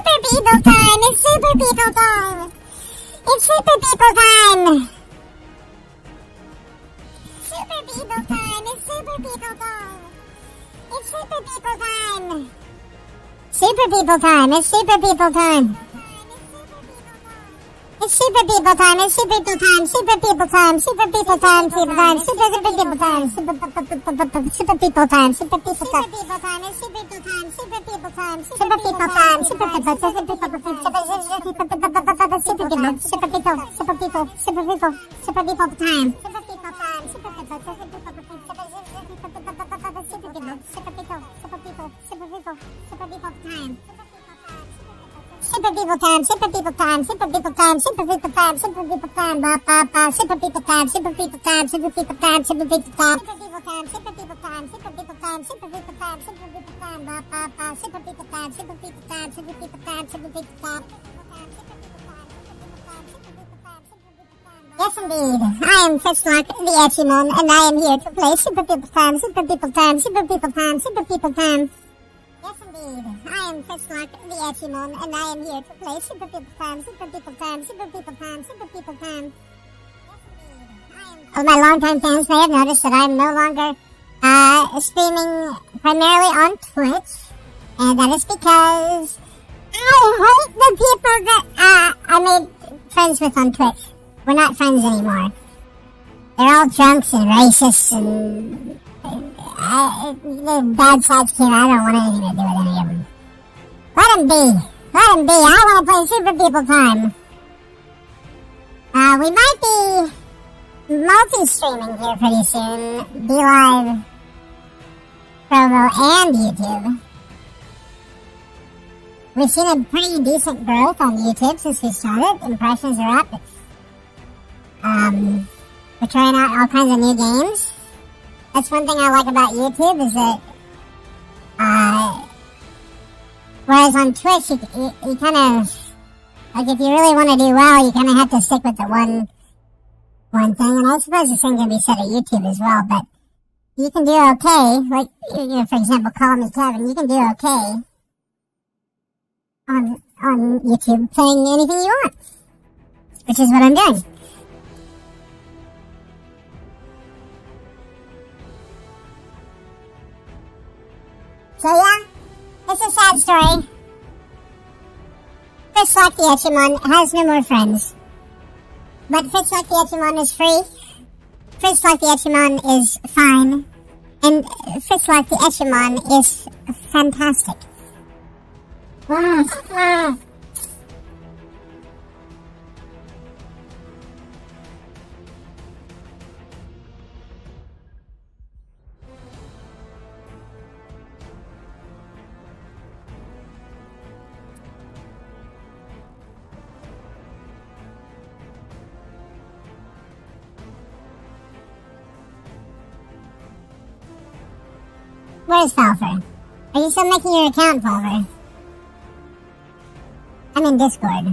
super people time! It's super people time! It's super people time! Super people time! It's super people time! It's super people time! Super people time! It's super people time! It's super people time! It's super people time! Super people time! Super people time! Super time! Super people time! Super people time! Super people time! It's super people time! Super people time! Super people time! Super people! Super people! Super people! Super people! Super people! Super people! Super people time! Super people time! Super people! Super people! Super people! Super people! Super people! Super people! Super people time! Super people time, super people time, super people time, super people time, super people time, ba ba ba, super people time, super people time, super people time, super people time, super people time, super people time, super people time, super people time, super people time, ba ba ba, super people time, super people time, super people time, super people time. Yes, indeed. I am Fishlock, the Etchimon, and I am here to play Super People Time, Super People Time, Super People Time, Super People Time. Yes, indeed. I am Fishlock, the Etchimon, and I am here to play Super People Time, Super People Time, Super People Time, Super People Time. Yes, indeed. My longtime fans may have noticed that I am no longer streaming primarily on Twitch, and that is because I hate the people that I made friends with on Twitch. We're not friends anymore. They're all drunks and racists and the bad sides came out. I don't want anything to do with any of them. Let them be. Let them be. I want to play Super People Time. We might be multi-streaming here pretty soon. Be Live, Promo, and YouTube. We've seen a pretty decent growth on YouTube since we started. Impressions are up. We're trying out all kinds of new games. That's one thing I like about YouTube is that, whereas on Twitch, you kind of, like if you really want to do well, you kind of have to stick with the one thing, and I suppose the same can be said at YouTube as well, but you can do okay, like, you know, for example, Call Me Kevin, you can do okay on YouTube playing anything you want, which is what I'm doing. So yeah, it's a sad story. Fishlock the Etchimon has no more friends. But Fishlock the Etchimon is free. Fishlock the Etchimon is fine. And Fishlock the Etchimon is fantastic. Where's Falfer? Are you still making your account, Falfer? I'm in Discord.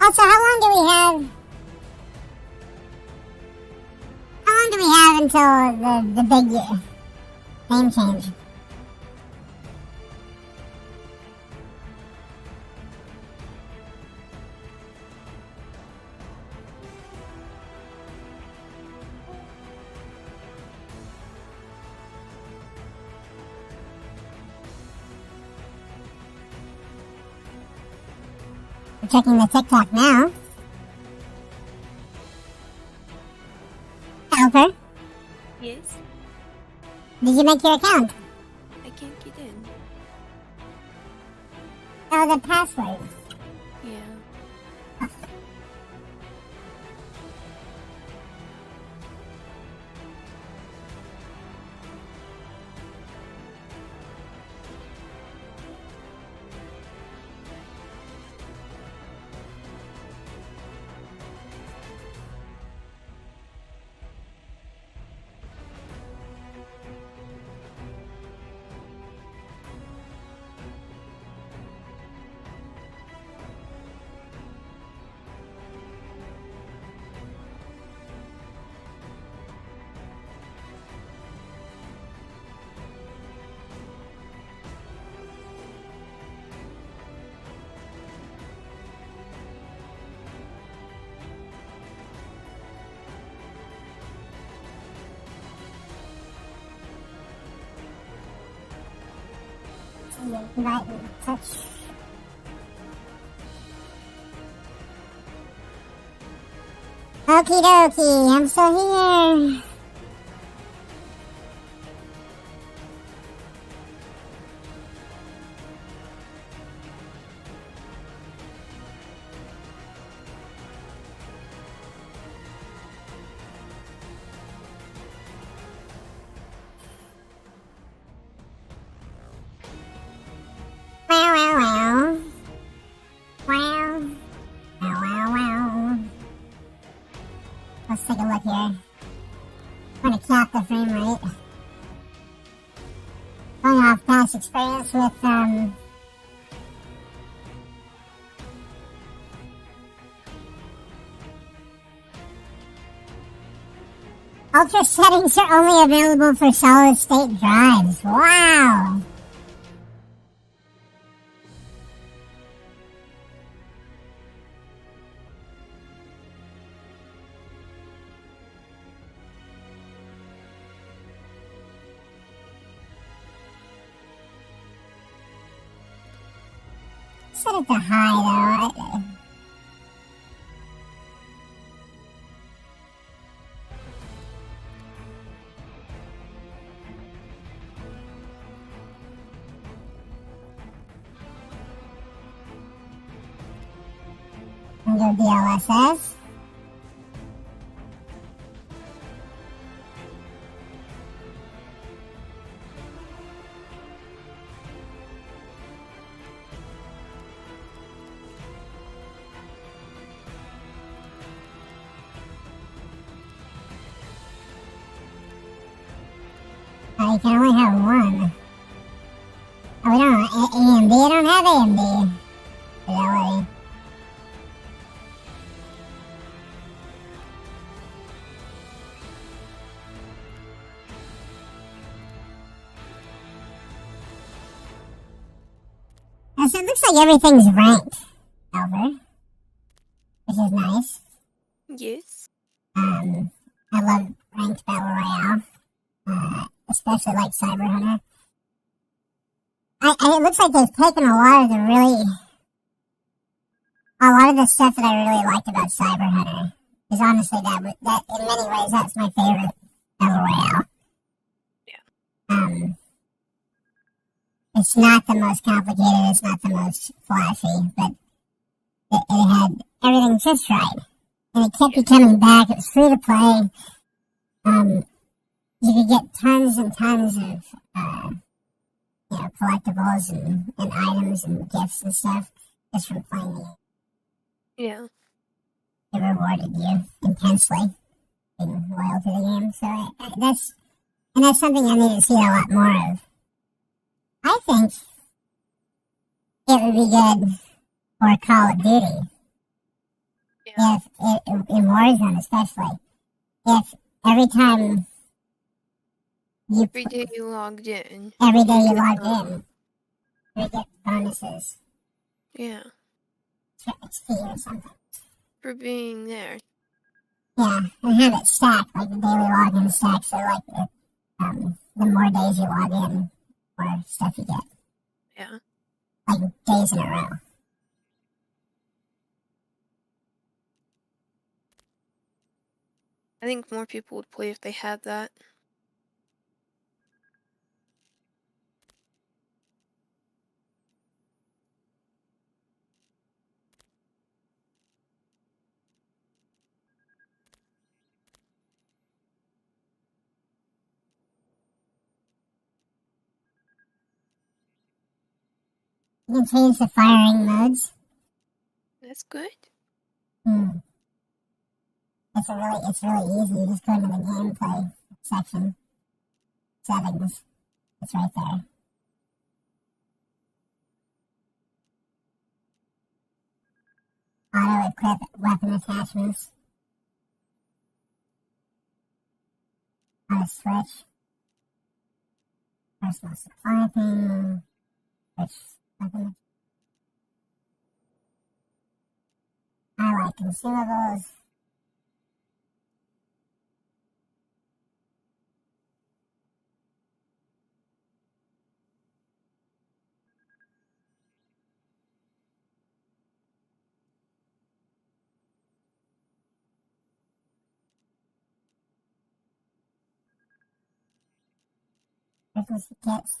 Also, how long do we have until the big name change? I'm checking the TikTok now. Alper, Yes, did you make your account? I can't get in. Oh, the password. Yeah. invite and touch. Okie dokie, I'm still here. Wow, wow, wow. Wow. Wow, wow, wow. Let's take a look here. I'm gonna cap the frame rate. Going off past experience with, Ultra settings are only available for solid state drives. Wow! Set it to high though. Under DLSS. You can only have one. Oh, we don't have AMD. I don't have AMD. Reality. So it looks like everything's ranked, Albert, which is nice. Yes. I love ranked battle royale, especially like Cyber Hunter. It looks like they've taken a lot of the stuff that I really liked about Cyber Hunter. Because honestly, that in many ways that's my favorite battle royale. Yeah. It's not the most complicated, it's not the most flashy, but it had everything just right. And it kept you coming back, it was free to play. You could get tons and tons of collectibles and items and gifts and stuff just from playing the game. Yeah. It rewarded you intensely being loyal to the game. So that's something I need to see a lot more of. I think it would be good for Call of Duty. Yeah. In Warzone especially. If every time every day you logged in, you get bonuses. Yeah. XP or something. For being there. Yeah, and have it stacked, like the daily login stack, so like the more days you log in, the more stuff you get. Yeah. Like days in a row. I think more people would play if they had that. You can change the firing modes. That's good. It's really easy. You just go into the gameplay section, settings. It's right there. Auto equip weapon attachments. Auto switch. Personal supply thing. Switch weapon. Highlight consumables. Purples for kids.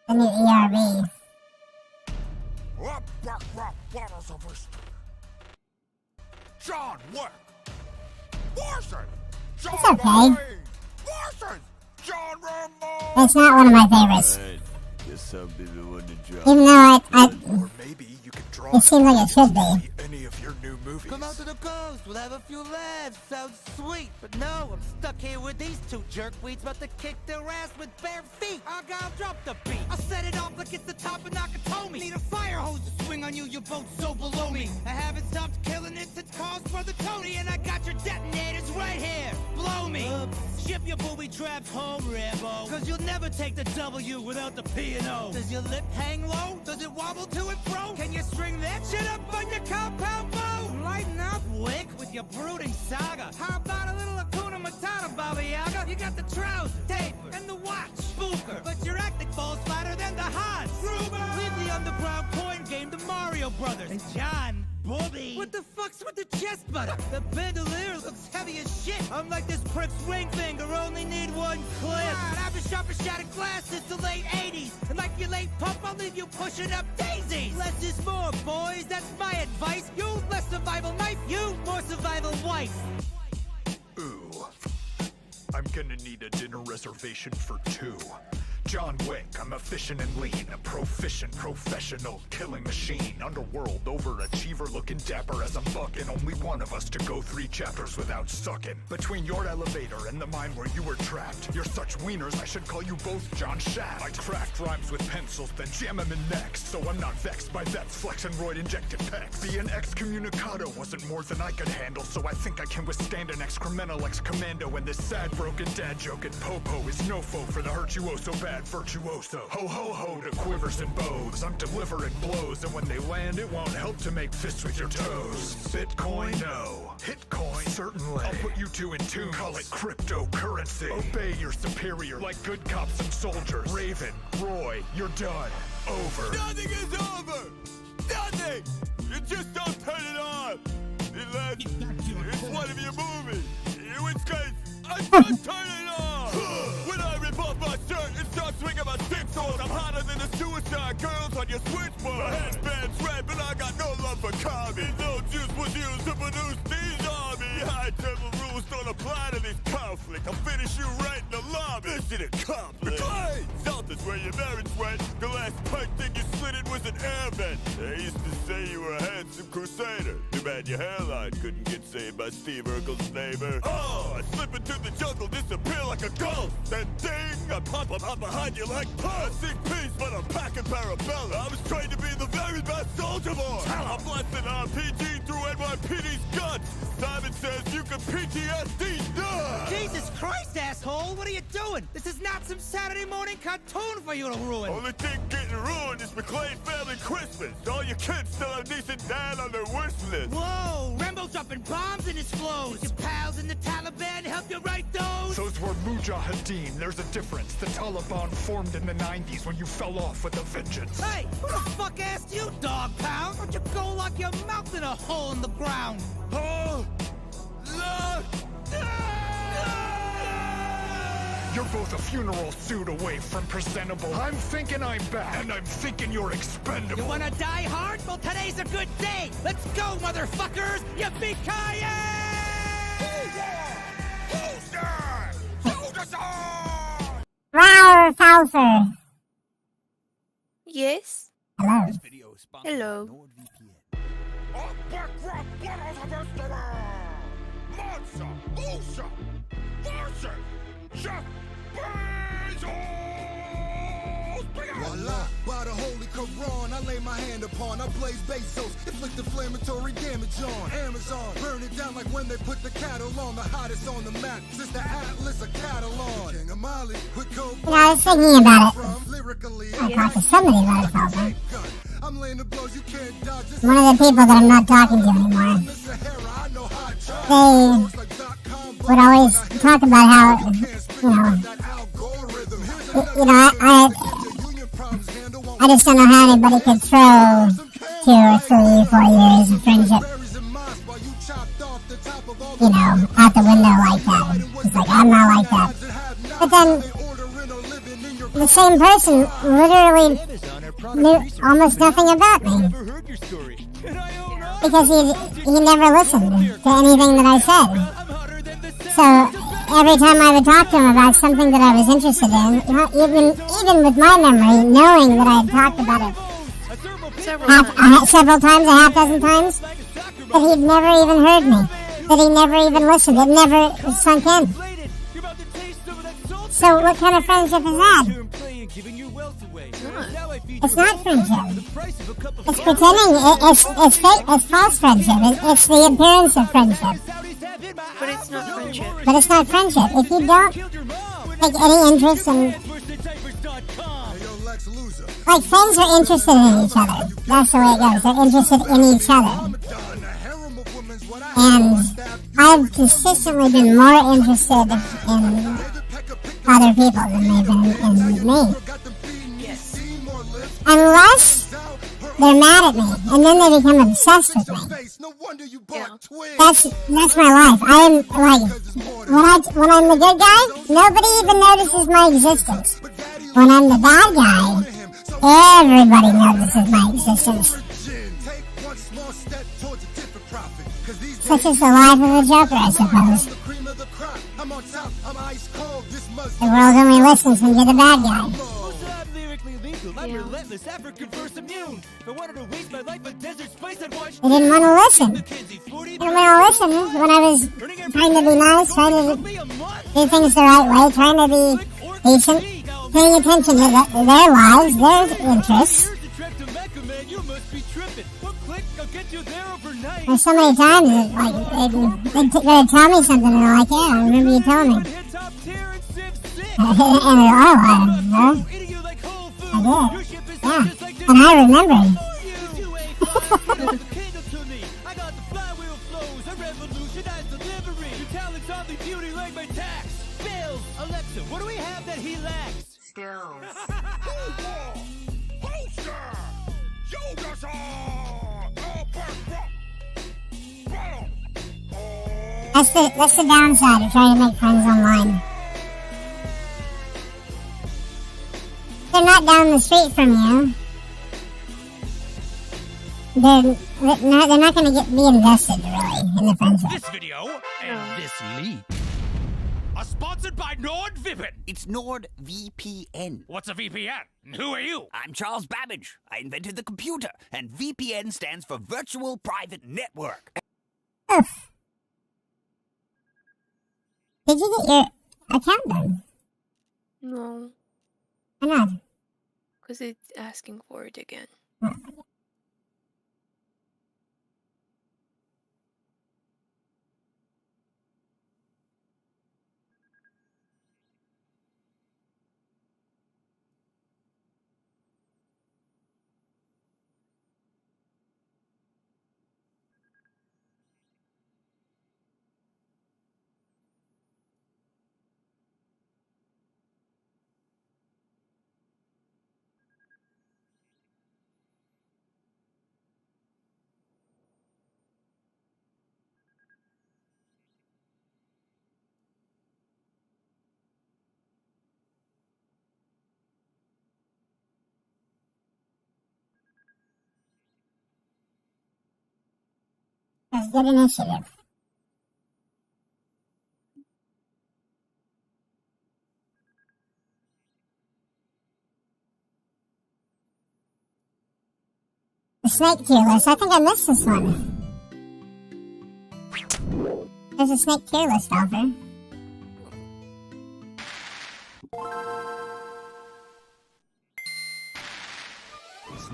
The new ERB. John Wick! Forces! It's okay. Forces! John Rambo! It's not one of my favorites. Guess some people want to drop. Even though Or maybe you could draw it seems like it should be. any of your new movies. Come out to the coast, we'll have a few laughs, sounds sweet. But no, I'm stuck here with these two jerkweeds about to kick their ass with bare feet. I'll drop the beat. I'll set it off like it's the top of Nakatomi. Need a fire hose to swing on you, you're both so below me. I haven't stopped killing it since calls Brother Tony, and I got your detonators right here. Blow me. Ship your booby traps home, Rambo. Cause you'll never take the W without the P&O. Does your lip hang low? Does it wobble to and fro? Can you string that shit up on your compound bow? Lighten up, Wick, with your brooding saga. How about a little Hakuna Matata, Baba Yaga? You got the trousers, taper, and the watch, spooker. But your acting falls flatter than the Hans. Gruber! Leave the underground coin game to Mario Brothers. And John Bobby. What the fuck's with the chest butter? The bandolier looks heavy as shit. I'm like this prick's ring finger, only need one clip. God, I've been sharp as shattered glass since the late 80s. And like your late pump, I'll leave you pushing up daisies. Less is more, boys, that's my advice. You less survival knife, you more survival wife. Ooh. I'm gonna need a dinner reservation for two. John Wick, I'm efficient and lean, a proficient professional killing machine. Underworld overachiever looking dapper as I'm bucking. Only one of us to go 3 chapters without sucking. Between your elevator and the mine where you were trapped, you're such wieners I should call you both John Shaft. I craft rhymes with pencils, then jam 'em in necks, so I'm not vexed by Vets flex and roid injected pecs. Being excommunicado wasn't more than I could handle, so I think I can withstand an excremental ex-commando. And this sad broken dad joke at Popo is no foe for the virtuoso bad virtuoso. Ho ho ho to quivers and bows, I'm delivering blows, and when they land it won't help to make fists with your toes. Bitcoin, no. Hitcoin, certainly. I'll put you two in tune, call it cryptocurrency. Obey your superior like good cops and soldiers. Raven, Roy, you're done. Over. Nothing is over! Nothing! You just don't turn it on! It's one of your movies! In which case, I just turn it on! When I rip off my shirt and start swinging my stick swords, I'm hotter than the suicide girls on your switchboard. My headband's red, but I got no love for commies. No juice was used to produce these armies. High devil rules don't apply to this conflict. I'll finish you right in the lobby. Mission accomplished. Salt is where your marriage went. The last pipe thing you slid in was an air vent. They used to say you were a handsome crusader. Too bad your hairline couldn't get saved by Steve Urkel's neighbor. Oh, I slip into the jungle, disappear like a ghost. Then ding, I pop up behind you like pus. I seek peace, but I'm packing parabellum. I was trained to be the very best soldier boy. I'm blasting RPG through NYPD's guts. Simon says you can PTSD nuts. Jesus Christ, asshole, what are you doing? This is not some Saturday morning cartoon for you to ruin. Only thing getting ruined is McLean family Christmas. All your kids still have decent dad on their wish list. Whoa, Rambo dropping bombs in his flows. Your pals in the Taliban help you write those? Those were Mujahideen, there's a difference. The Taliban formed in the 90s when you fell off with a vengeance. Hey, who the fuck asked you, dog pound? Why don't you go lock your mouth in a hole in the ground? Oh, Lord. You're both a funeral suit away from presentable. I'm thinking I'm back, and I'm thinking you're expendable. You wanna die hard? Well, today's a good day. Let's go, motherfuckers! Yippee-ki-yay! Who's there? Hold us on! Wow, Salfer. Yes. Hello. Hello. Monster! Usha! Versus! Jeff! Voila, by the holy Quran, I lay my hand upon. I blaze Bezos, inflict inflammatory damage on Amazon. Burn it down like when they put the cattle on. The hottest on the map, since the Atlas a catalog. King of Mali, with coke. I was thinking about it. Lyrically, I talked to somebody about it, probably. I'm laying the blows you can't dodge. One of the people that I'm not talking to anymore. They would always talk about how, I just don't know how anybody could throw 2 or 3, 4 years of friendship, out the window like that. It's like, I'm not like that. But then, the same person literally knew almost nothing about me. Because he never listened to anything that I said. So, every time I would talk to him about something that I was interested in, even with my memory, knowing that I had talked about it several times, a half dozen times, that he'd never even heard me, that he never even listened, it never sunk in. So what kind of friendship is that? It's not friendship. It's pretending, it's fake, it's false friendship, it's the appearance of friendship. But it's not friendship. But it's not friendship. If you don't take any interest in... Like, friends are interested in each other. That's the way it goes. They're interested in each other. And I've consistently been more interested in other people than they've been in me. Unless they're mad at me, and then they become obsessed with me. Yeah. That's my life. I am like when I'm the good guy, nobody even notices my existence. When I'm the bad guy, everybody notices my existence. Such is the life of a joker, I suppose. The world only listens when you're the bad guy. I'm relentless, African-verse immune. If I wanted to waste my life in desert space, I'd watch... They didn't want to listen. They didn't want to listen when I was trying to be nice, trying to do things the right way, trying to be decent, paying attention to their lives, their interests. There's so many times that, they'd tell me something and I'm like, yeah, I remember you telling me. And I did. Yeah, and I remember. Alexa, what do we have that he lacks? Skills. That's the downside of trying to make friends online. They're not down the street from you. They're not going to be invested, really, in the friendship. This video and this leak are sponsored by NordVPN. It's NordVPN. What's a VPN? Who are you? I'm Charles Babbage. I invented the computer, and VPN stands for Virtual Private Network. Oof. Did you get your account done? No, Why not? because it's asking for it again. That's good initiative. The snake tier list. I think I missed this one. There's a snake tier list offer.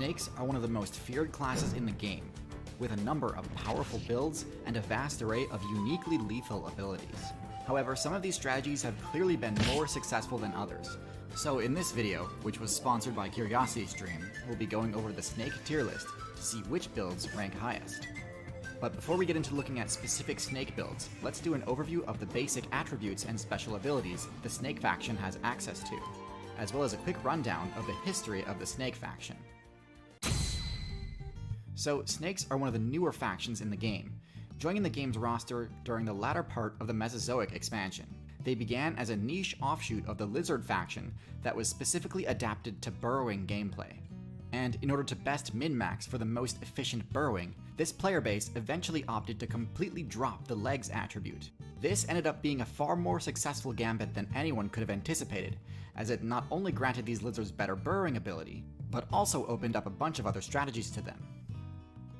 Snakes are one of the most feared classes in the game, with a number of powerful builds and a vast array of uniquely lethal abilities. However, some of these strategies have clearly been more successful than others. So in this video, which was sponsored by CuriosityStream, we'll be going over the snake tier list to see which builds rank highest. But before we get into looking at specific snake builds, let's do an overview of the basic attributes and special abilities the snake faction has access to, as well as a quick rundown of the history of the snake faction. So, snakes are one of the newer factions in the game, joining the game's roster during the latter part of the Mesozoic expansion. They began as a niche offshoot of the lizard faction that was specifically adapted to burrowing gameplay. And in order to best min-max for the most efficient burrowing, this player base eventually opted to completely drop the legs attribute. This ended up being a far more successful gambit than anyone could have anticipated, as it not only granted these lizards better burrowing ability, but also opened up a bunch of other strategies to them.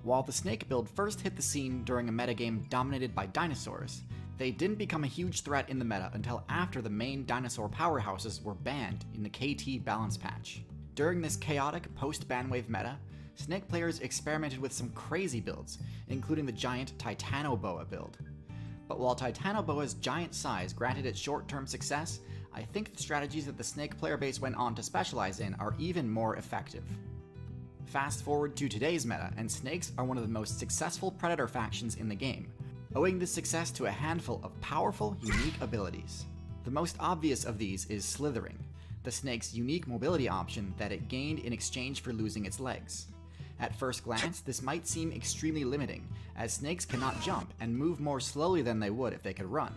While the snake build first hit the scene during a metagame dominated by dinosaurs, they didn't become a huge threat in the meta until after the main dinosaur powerhouses were banned in the KT balance patch. During this chaotic post-banwave meta, snake players experimented with some crazy builds, including the giant Titanoboa build. But while Titanoboa's giant size granted it short-term success, I think the strategies that the snake player base went on to specialize in are even more effective. Fast forward to today's meta, and snakes are one of the most successful predator factions in the game, owing this success to a handful of powerful, unique abilities. The most obvious of these is slithering, the snake's unique mobility option that it gained in exchange for losing its legs. At first glance, this might seem extremely limiting, as snakes cannot jump and move more slowly than they would if they could run.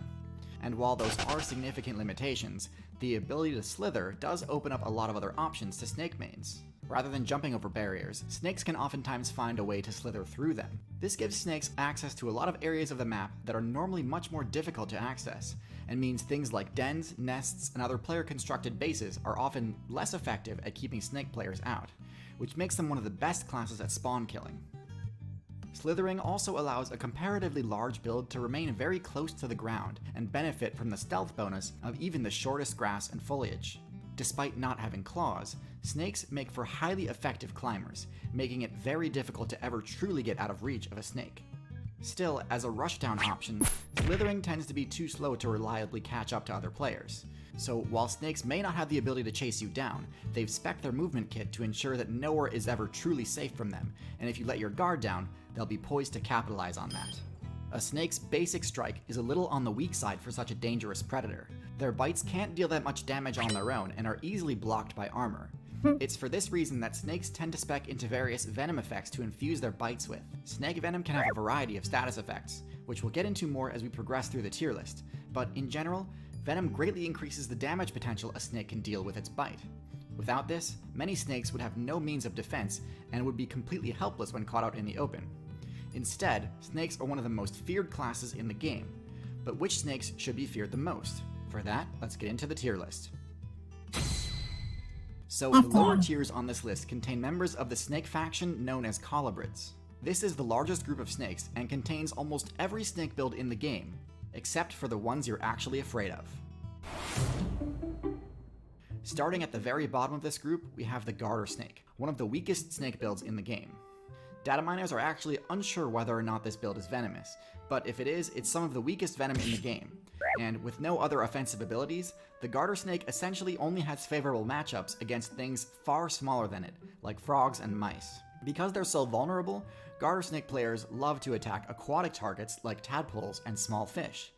And while those are significant limitations, the ability to slither does open up a lot of other options to snake mains. Rather than jumping over barriers, snakes can oftentimes find a way to slither through them. This gives snakes access to a lot of areas of the map that are normally much more difficult to access, and means things like dens, nests, and other player-constructed bases are often less effective at keeping snake players out, which makes them one of the best classes at spawn killing. Slithering also allows a comparatively large build to remain very close to the ground and benefit from the stealth bonus of even the shortest grass and foliage. Despite not having claws, snakes make for highly effective climbers, making it very difficult to ever truly get out of reach of a snake. Still, as a rushdown option, slithering tends to be too slow to reliably catch up to other players. So while snakes may not have the ability to chase you down, they've spec'd their movement kit to ensure that nowhere is ever truly safe from them, and if you let your guard down, they'll be poised to capitalize on that. A snake's basic strike is a little on the weak side for such a dangerous predator. Their bites can't deal that much damage on their own and are easily blocked by armor. It's for this reason that snakes tend to spec into various venom effects to infuse their bites with. Snake venom can have a variety of status effects, which we'll get into more as we progress through the tier list, but in general, venom greatly increases the damage potential a snake can deal with its bite. Without this, many snakes would have no means of defense and would be completely helpless when caught out in the open. Instead, snakes are one of the most feared classes in the game, but which snakes should be feared the most? For that, let's get into the tier list. So, the lower tiers on this list contain members of the snake faction known as colubrids. This is the largest group of snakes and contains almost every snake build in the game, except for the ones you're actually afraid of. Starting at the very bottom of this group, we have the garter snake, one of the weakest snake builds in the game. Data miners are actually unsure whether or not this build is venomous, but if it is, it's some of the weakest venom in the game. And with no other offensive abilities, the garter snake essentially only has favorable matchups against things far smaller than it, like frogs and mice. Because they're so vulnerable, garter snake players love to attack aquatic targets like tadpoles and small fish.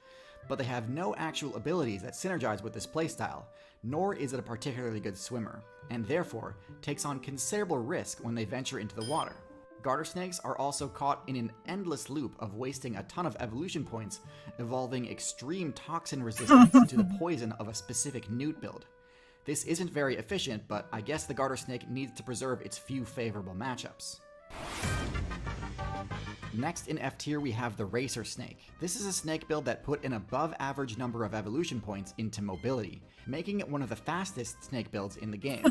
But they have no actual abilities that synergize with this playstyle, nor is it a particularly good swimmer, and therefore takes on considerable risk when they venture into the water. Garter snakes are also caught in an endless loop of wasting a ton of evolution points, evolving extreme toxin resistance to the poison of a specific newt build. This isn't very efficient, but I guess the garter snake needs to preserve its few favorable matchups. Next in F tier we have the Racer Snake. This is a snake build that put an above average number of evolution points into mobility, making it one of the fastest snake builds in the game.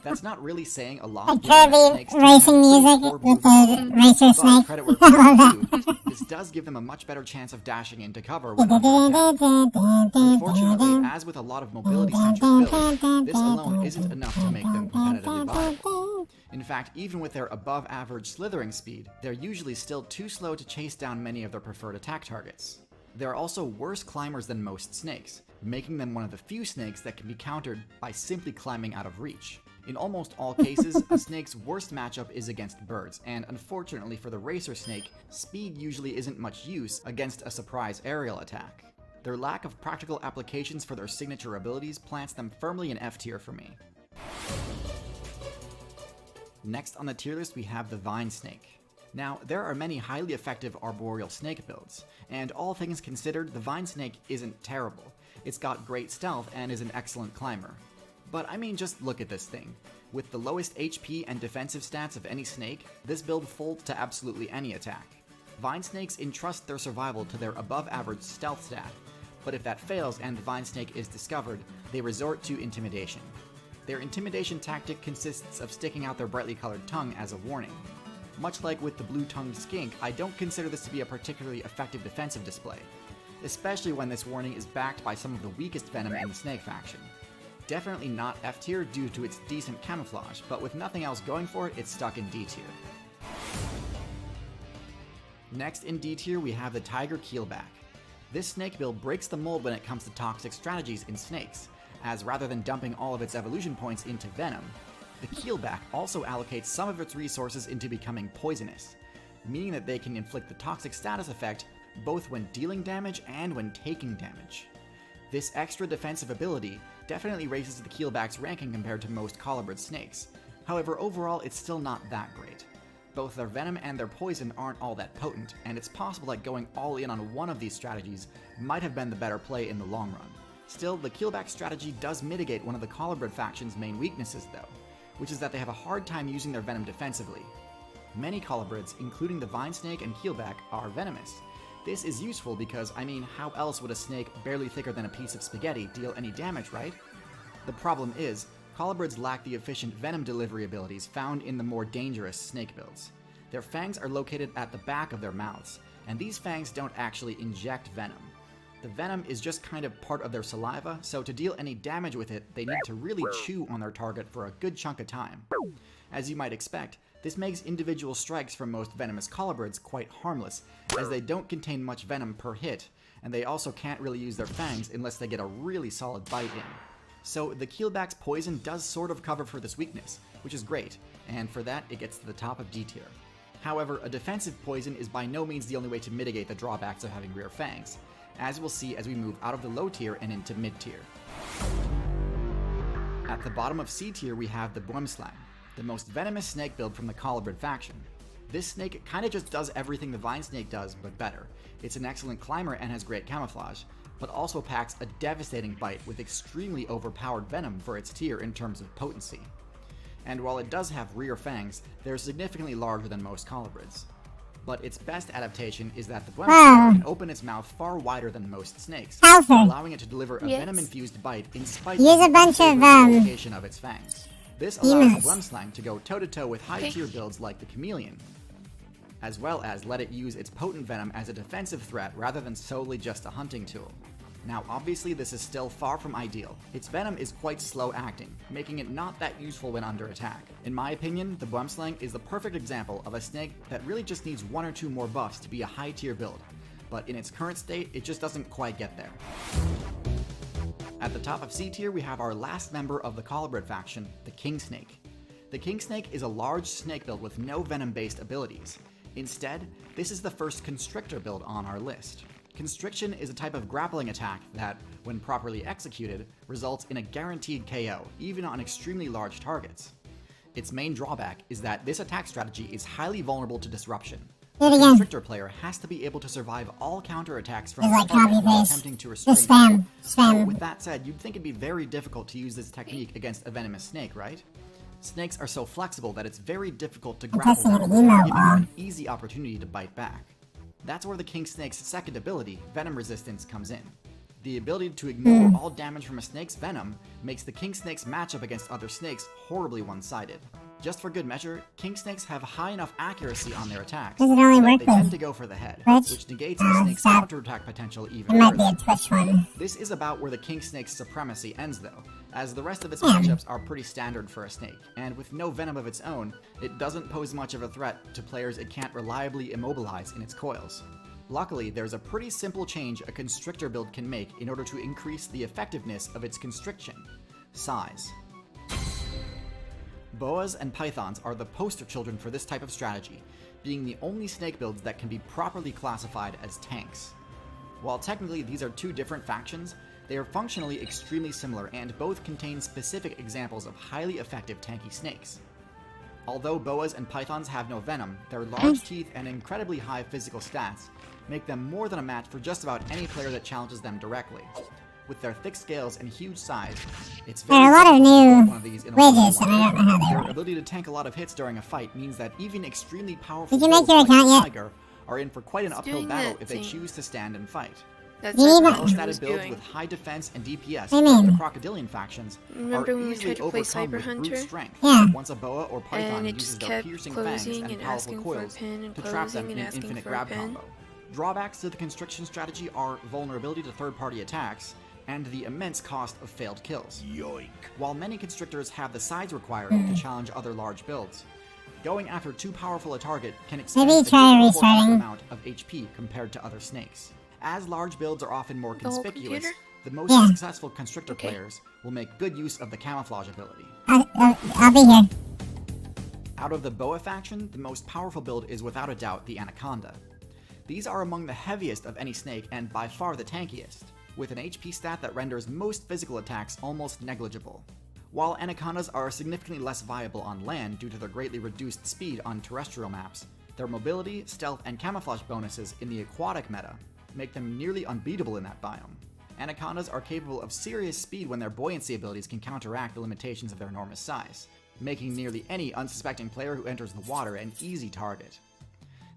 That's not really saying a lot. Kirby racing music with the Racer Snake. Credit where credit's due, this does give them a much better chance of dashing into cover when under attack. Unfortunately, as with a lot of mobility-centric builds, this alone isn't enough to make them competitively viable. In fact, even with their above-average slithering speed, they're usually still too slow to chase down many of their preferred attack targets. They're also worse climbers than most snakes, making them one of the few snakes that can be countered by simply climbing out of reach. In almost all cases, a snake's worst matchup is against birds, and unfortunately for the Racer Snake, speed usually isn't much use against a surprise aerial attack. Their lack of practical applications for their signature abilities plants them firmly in F tier for me. Next on the tier list we have the Vine Snake. Now, there are many highly effective arboreal snake builds, and all things considered, the Vine Snake isn't terrible. It's got great stealth and is an excellent climber. But I mean, just look at this thing. With the lowest HP and defensive stats of any snake, this build folds to absolutely any attack. Vine Snakes entrust their survival to their above average stealth stat, but if that fails and the Vine Snake is discovered, they resort to intimidation. Their intimidation tactic consists of sticking out their brightly colored tongue as a warning. Much like with the blue-tongued skink, I don't consider this to be a particularly effective defensive display, especially when this warning is backed by some of the weakest venom in the snake faction. Definitely not F tier due to its decent camouflage, but with nothing else going for it, it's stuck in D tier. Next in D tier we have the Tiger Keelback. This snake build breaks the mold when it comes to toxic strategies in snakes, as rather than dumping all of its evolution points into venom, the Keelback also allocates some of its resources into becoming poisonous, meaning that they can inflict the toxic status effect both when dealing damage and when taking damage. This extra defensive ability definitely raises the Keelback's ranking compared to most colobrid snakes. However, overall it's still not that great. Both their venom and their poison aren't all that potent, and it's possible that going all in on one of these strategies might have been the better play in the long run. Still, the Keelback strategy does mitigate one of the colobrid faction's main weaknesses though, which is that they have a hard time using their venom defensively. Many colobrids, including the Vine Snake and Keelback, are venomous. This is useful because, I mean, how else would a snake barely thicker than a piece of spaghetti deal any damage, right? The problem is, colobrids lack the efficient venom delivery abilities found in the more dangerous snake builds. Their fangs are located at the back of their mouths, and these fangs don't actually inject venom. The venom is just kind of part of their saliva, so to deal any damage with it, they need to really chew on their target for a good chunk of time. As you might expect, this makes individual strikes from most venomous colobrids quite harmless, as they don't contain much venom per hit, and they also can't really use their fangs unless they get a really solid bite in. So the Keelback's poison does sort of cover for this weakness, which is great, and for that it gets to the top of D tier. However, a defensive poison is by no means the only way to mitigate the drawbacks of having rear fangs, as we'll see as we move out of the low tier and into mid tier. At the bottom of C tier we have the Boomslang, the most venomous snake build from the colobrid faction. This snake kinda just does everything the Vine Snake does, but better. It's an excellent climber and has great camouflage, but also packs a devastating bite with extremely overpowered venom for its tier in terms of potency. And while it does have rear fangs, they're significantly larger than most colobrids. But its best adaptation is that the Boomslang can open its mouth far wider than most snakes, allowing it to deliver a venom-infused bite in spite of the location of its fangs. This allows the Boomslang to go toe-to-toe with high-tier builds like the Chameleon, as well as let it use its potent venom as a defensive threat rather than solely just a hunting tool. Now obviously this is still far from ideal. Its venom is quite slow acting, making it not that useful when under attack. In my opinion, the Boomslang is the perfect example of a snake that really just needs one or two more buffs to be a high tier build, but in its current state it just doesn't quite get there. At the top of C tier we have our last member of the colobrid faction, the King Snake. The King Snake is a large snake build with no venom based abilities. Instead, this is the first Constrictor build on our list. Constriction is a type of grappling attack that, when properly executed, results in a guaranteed KO, even on extremely large targets. Its main drawback is that this attack strategy is highly vulnerable to disruption. The Constrictor player has to be able to survive all counterattacks from the target while attempting to restrain it. With that said, you'd think it'd be very difficult to use this technique against a venomous snake, right? Snakes are so flexible that it's very difficult to I'm grapple testing them, an emo giving wall. them an easy opportunity to bite back. That's where the king snake's second ability, venom resistance, comes in. The ability to ignore all damage from a snake's venom makes the king snake's matchup against other snakes horribly one-sided. Just for good measure, king snakes have high enough accuracy on their attacks Does it only that work they tend with to go for the head, Twitch? which negates the snake's Stop. counterattack potential It even might be further. a Twitch one. This is about where the king snake's supremacy ends though, as the rest of its Yeah. matchups are pretty standard for a snake, and with no venom of its own, it doesn't pose much of a threat to players it can't reliably immobilize in its coils. Luckily, there's a pretty simple change a constrictor build can make in order to increase the effectiveness of its constriction: size. Boas and pythons are the poster children for this type of strategy, being the only snake builds that can be properly classified as tanks. While technically these are two different factions, they are functionally extremely similar and both contain specific examples of highly effective tanky snakes. Although boas and pythons have no venom, their large teeth and incredibly high physical stats make them more than a match for just about any player that challenges them directly. With their thick scales and huge size, it's There very are a lot of difficult to new beat one of these in a one-on-one. widgets, and I don't know how they Their work. ability to tank a lot of hits during a fight means that even extremely powerful Did you make builds your like account the yet? Tiger are in for quite an uphill doing battle that if they thing. choose to stand and fight. That's You need what to- I Well-statted was builds doing. with high defense and DPS, What do you like the mean? crocodilian factions, Remember are when we easily tried to play overcome Cyber with brute Hunter? strength. Yeah. Once a boa or python And it uses just their kept piercing fangs closing and and powerful asking for a coils pin and to trap them closing in and an asking infinite for a grab pin. combo. Drawbacks to the constriction strategy are vulnerability to third-party attacks and the immense cost of failed kills. Yoink. While many constrictors have the size required to challenge other large builds, going after too powerful a target can expend Maybe a try disproportionate restarting. amount of HP compared to other snakes. As large builds are often more The whole conspicuous, computer? the most Yeah. successful constrictor Okay. players will make good use of the camouflage ability. I'll be here. Out of the boa faction, the most powerful build is without a doubt the anaconda. These are among the heaviest of any snake and by far the tankiest, with an HP stat that renders most physical attacks almost negligible. While anacondas are significantly less viable on land due to their greatly reduced speed on terrestrial maps, their mobility, stealth, and camouflage bonuses in the aquatic meta make them nearly unbeatable in that biome. Anacondas are capable of serious speed when their buoyancy abilities can counteract the limitations of their enormous size, making nearly any unsuspecting player who enters the water an easy target.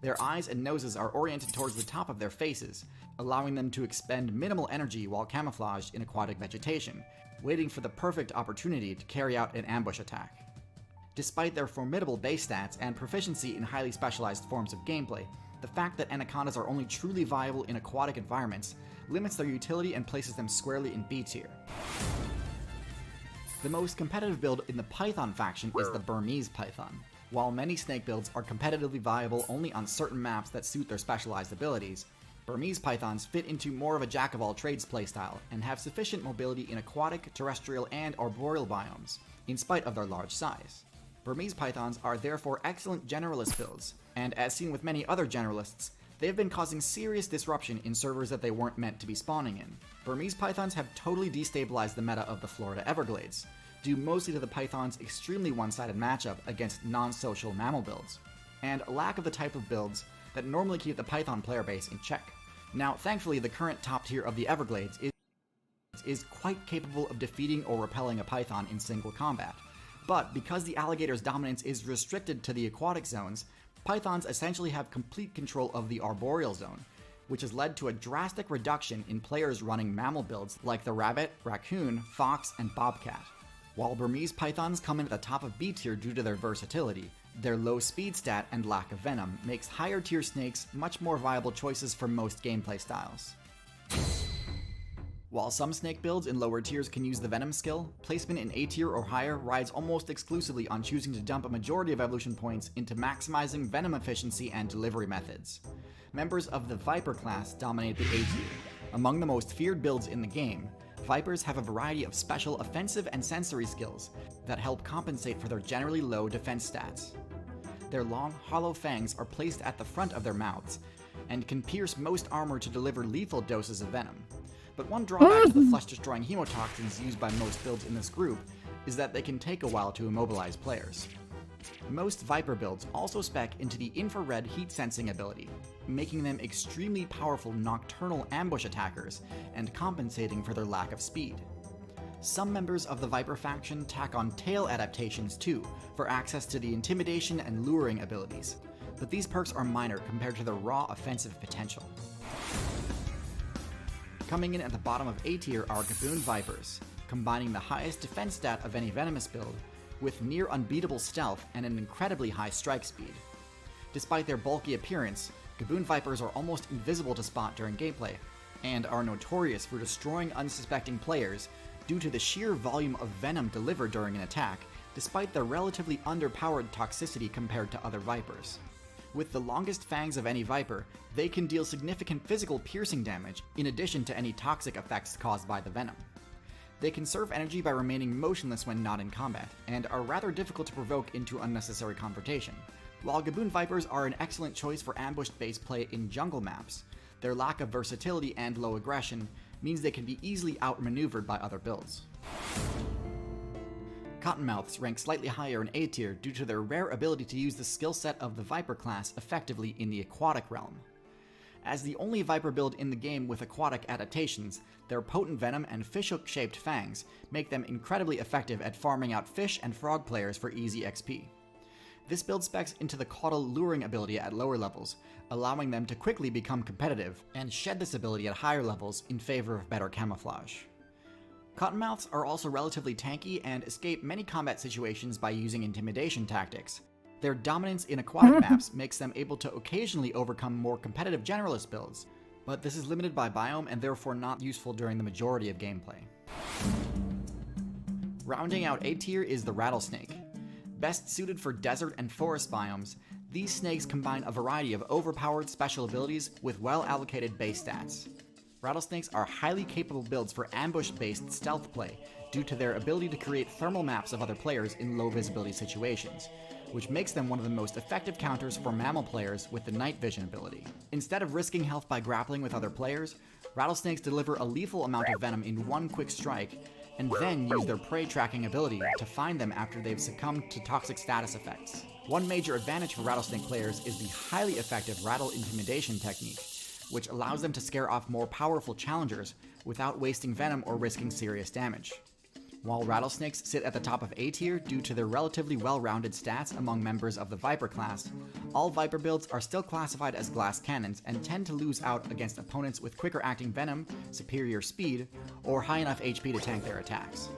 Their eyes and noses are oriented towards the top of their faces, allowing them to expend minimal energy while camouflaged in aquatic vegetation, waiting for the perfect opportunity to carry out an ambush attack. Despite their formidable base stats and proficiency in highly specialized forms of gameplay, the fact that anacondas are only truly viable in aquatic environments limits their utility and places them squarely in B tier. The most competitive build in the Python faction is the Burmese Python. While many snake builds are competitively viable only on certain maps that suit their specialized abilities, Burmese Pythons fit into more of a jack-of-all-trades playstyle and have sufficient mobility in aquatic, terrestrial, and arboreal biomes, in spite of their large size. Burmese Pythons are therefore excellent generalist builds, and as seen with many other generalists, they've been causing serious disruption in servers that they weren't meant to be spawning in. Burmese Pythons have totally destabilized the meta of the Florida Everglades, due mostly to the Python's extremely one-sided matchup against non-social mammal builds, and a lack of the type of builds that normally keep the Python player base in check. Now, thankfully, the current top tier of the Everglades is quite capable of defeating or repelling a Python in single combat, but because the alligator's dominance is restricted to the aquatic zones, Pythons essentially have complete control of the arboreal zone, which has led to a drastic reduction in players running mammal builds like the rabbit, raccoon, fox, and bobcat. While Burmese Pythons come in at the top of B tier due to their versatility, their low speed stat and lack of venom makes higher tier snakes much more viable choices for most gameplay styles. While some snake builds in lower tiers can use the venom skill, placement in A tier or higher rides almost exclusively on choosing to dump a majority of evolution points into maximizing venom efficiency and delivery methods. Members of the Viper class dominate the A tier. Among the most feared builds in the game, Vipers have a variety of special offensive and sensory skills that help compensate for their generally low defense stats. Their long, hollow fangs are placed at the front of their mouths and can pierce most armor to deliver lethal doses of venom. But one drawback to the flesh-destroying hemotoxins used by most builds in this group is that they can take a while to immobilize players. Most Viper builds also spec into the infrared heat sensing ability, making them extremely powerful nocturnal ambush attackers and compensating for their lack of speed. Some members of the Viper faction tack on tail adaptations too, for access to the intimidation and luring abilities, but these perks are minor compared to the raw offensive potential. Coming in at the bottom of A tier are Gaboon Vipers, combining the highest defense stat of any Venomous build, with near unbeatable stealth and an incredibly high strike speed. Despite their bulky appearance, Gaboon Vipers are almost invisible to spot during gameplay, and are notorious for destroying unsuspecting players due to the sheer volume of venom delivered during an attack, despite their relatively underpowered toxicity compared to other Vipers. With the longest fangs of any Viper, they can deal significant physical piercing damage in addition to any toxic effects caused by the venom. They conserve energy by remaining motionless when not in combat, and are rather difficult to provoke into unnecessary confrontation. While Gaboon Vipers are an excellent choice for ambush-based play in jungle maps, their lack of versatility and low aggression means they can be easily outmaneuvered by other builds. Cottonmouths rank slightly higher in A tier due to their rare ability to use the skill set of the Viper class effectively in the aquatic realm. As the only Viper build in the game with aquatic adaptations, their potent venom and fishhook-shaped fangs make them incredibly effective at farming out fish and frog players for easy XP. This build specs into the Caudal luring ability at lower levels, allowing them to quickly become competitive, and shed this ability at higher levels in favor of better camouflage. Cottonmouths are also relatively tanky and escape many combat situations by using intimidation tactics. Their dominance in aquatic maps makes them able to occasionally overcome more competitive generalist builds, but this is limited by biome and therefore not useful during the majority of gameplay. Rounding out A tier is the Rattlesnake. Best suited for desert and forest biomes, these snakes combine a variety of overpowered special abilities with well-allocated base stats. Rattlesnakes are highly capable builds for ambush-based stealth play due to their ability to create thermal maps of other players in low-visibility situations, which makes them one of the most effective counters for mammal players with the night vision ability. Instead of risking health by grappling with other players, rattlesnakes deliver a lethal amount of venom in one quick strike, and then use their prey tracking ability to find them after they've succumbed to toxic status effects. One major advantage for rattlesnake players is the highly effective rattle intimidation technique, which allows them to scare off more powerful challengers without wasting venom or risking serious damage. While rattlesnakes sit at the top of A tier due to their relatively well-rounded stats among members of the Viper class, all Viper builds are still classified as glass cannons and tend to lose out against opponents with quicker acting venom, superior speed, or high enough HP to tank their attacks.